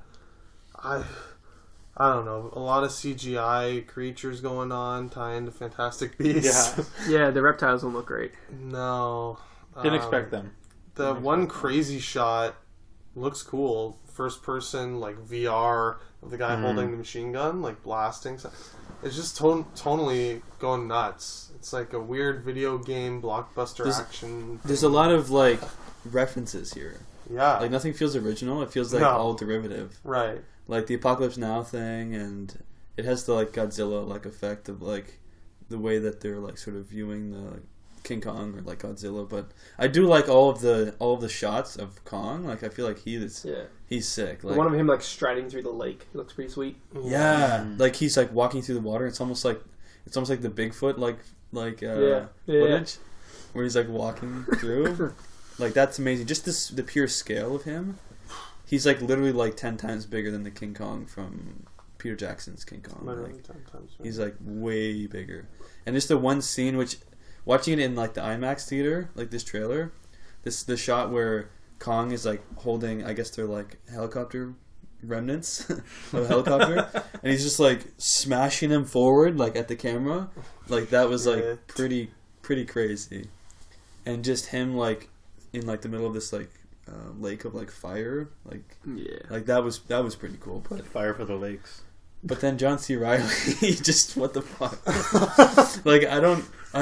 I don't know. A lot of CGI creatures going on, tie into Fantastic Beasts. Yeah. yeah. The reptiles don't look great. No. Didn't expect them. The one crazy shot looks cool. First person, like VR of the guy holding the machine gun, like blasting. It's just tonally going nuts. It's like a weird video game blockbuster action. There's a lot of like references here. Yeah. Like nothing feels original. It feels like No. all derivative. Right. Like the Apocalypse Now thing, and it has the like Godzilla like effect of like the way that they're like sort of viewing the King Kong or like Godzilla. But I do like all of the shots of Kong. Like I feel like he's sick. The Like one of him like striding through the lake. It looks pretty sweet. yeah, like he's like walking through the water. It's almost like the Bigfoot Yeah. footage where he's like walking through. Like that's amazing. Just the pure scale of him. He's like literally like 10 times bigger than the King Kong from Peter Jackson's King Kong. Literally Like, 10 times. he's like way bigger. And just the one scene which watching it in like the IMAX theater, like this trailer, the shot where Kong is like holding, I guess they're like helicopter remnants of a helicopter, and he's just like smashing them forward like at the camera. Like that was like pretty crazy. And just him like in like the middle of this like lake of like fire, like that was pretty cool. But Fire for the lakes. then John C. Reilly, just what the fuck? Like I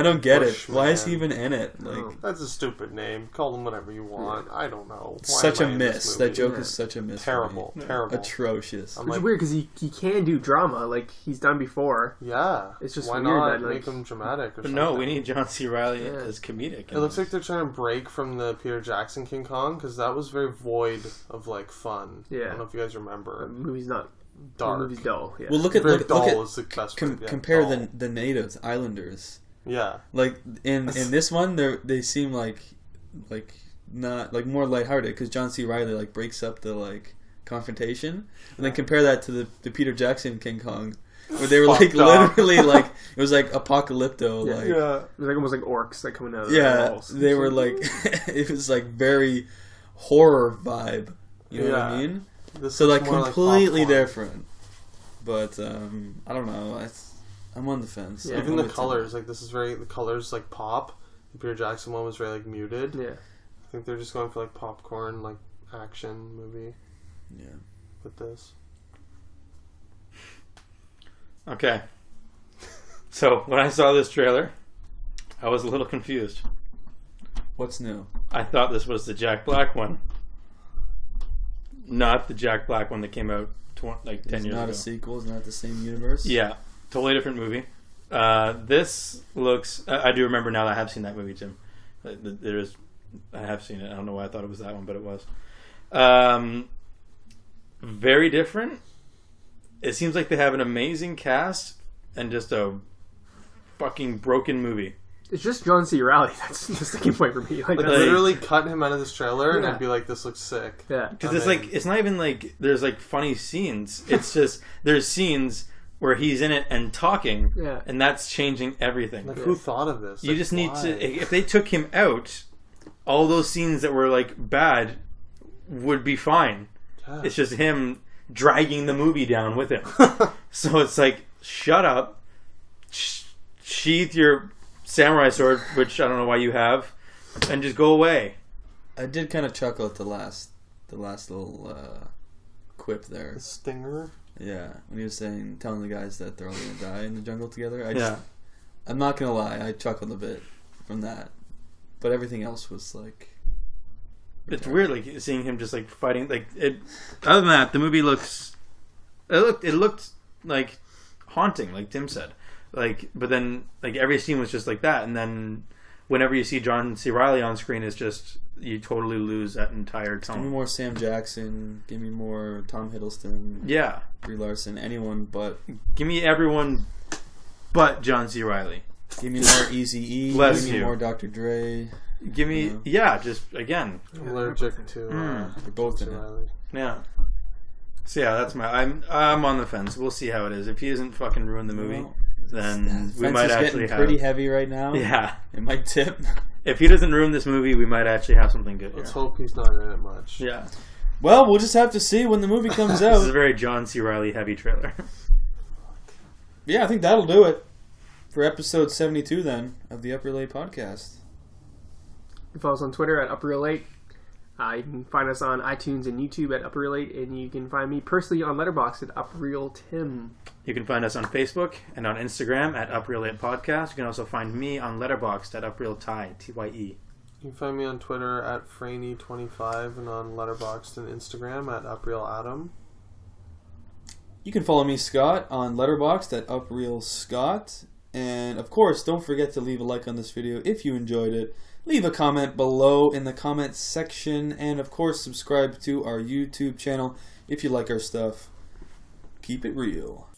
don't get it. Why is he even in it? Like That's a stupid name. Call him whatever you want. I don't know. Why such am a I in this miss. movie? That joke is such a miss. for Terrible. me. Terrible. Atrocious. I'm Which like, is weird because he can do drama like he's done before. yeah. It's just why weird not that, like- make him dramatic or But something? no, we need John C. Reilly Yeah. as comedic. It looks like they're trying to break from the Peter Jackson King Kong because that was very void of like fun. I Yeah. don't know if you guys The remember. movie's not. The Dark. movie's dull. Yeah. Well, look at Very dull look at is the best word. Yeah, compare dull. the natives, islanders. Yeah. Like in this one, they seem like not like more lighthearted because John C. Reilly like breaks up the like confrontation, and then compare that to the Peter Jackson King Kong, where they were like Fucked up. literally like it was like apocalypto, Yeah. like Yeah. It was like almost like orcs like coming out of the yeah, walls. they were like it was like very horror vibe. You know what I Yeah. mean? This So looks like more completely popcorn. different. But I don't know. I'm on the fence. Yeah. I'm Even the with colors, like this is very the colors like pop. The Peter Jackson one was very like muted. Yeah. I think they're just going for like popcorn, like action movie Tim. Yeah. with this. Okay. So when I saw this trailer, I was a little confused. What's new? I thought this was the Jack Black one, not the Jack Black one that came out 10 It's years not ago. a sequel. It's not the same universe. Yeah, totally different movie. This looks. I do remember now that I have seen that movie, Tim. There is. I have seen it. I don't know why I thought it was that one, but it was. Very different. It seems like they have an amazing cast and just a fucking broken movie. It's just John C. Reilly. That's the sticking point for me. Like literally cut him out of this trailer and Yeah. I'd be like, this looks sick. Yeah. Because it's like, it's not even like there's like funny scenes. It's just there's scenes where he's in it and talking, Yeah. and that's changing everything. Like, who thought of this? You Like, just need why? to. If they took him out, all those scenes that were like bad would be fine. Yeah. It's just him dragging the movie down with him. So it's like, shut up, sheath your samurai sword, which I don't know why you have, and just go away. I did kind of chuckle at the last little quip there. The stinger. Yeah, when he was telling the guys that they're all gonna die in the jungle together. Yeah. I'm not gonna lie, I chuckled a bit from that, but everything else was like. It's weird, like seeing him just like fighting. Like it. Other than that, the movie looks. It looked like haunting, like Tim said. Like, but then like every scene was just like that, and then whenever you see John C. Reilly on screen, it's just you totally lose that entire Give me tone. more Sam Jackson. Give me more Tom Hiddleston. Yeah, Brie Larson. Anyone but. give me everyone, but John C. Reilly. Give me more Eazy-E. Bless Give me you. more Dr. Dre. Give me, Yeah. yeah, just again, I'm allergic to They're both in it. Riley. yeah. So yeah, that's I'm on the fence. We'll see how it is. If he doesn't fucking ruin the movie, Well, then we fence might is actually getting have. pretty heavy right now. Yeah, It might tip. if he doesn't ruin this movie, we might actually have something good here. Let's hope he's not in it much. Yeah, Well, we'll just have to see when the movie comes this is a out. very John C. Reilly heavy trailer. Yeah, I think that'll do it for episode 72 then of the Upper Late Podcast. You can follow us on Twitter at UpReal8. You can find us on iTunes and YouTube at UpReal8, and you can find me personally on Letterboxd at UpRealTim. You can find us on Facebook and on Instagram at UpReal8 Podcast. You can also find me on Letterboxd at UpRealTye, Tye. You can find me on Twitter at Franey25 and on Letterboxd and Instagram at UpRealAdam. You can follow me, Scott, on Letterboxd at UpRealScott. And, of course, don't forget to leave a like on this video if you enjoyed it. Leave a comment below in the comments section. And, of course, subscribe to our YouTube channel if you like our stuff. Keep it real.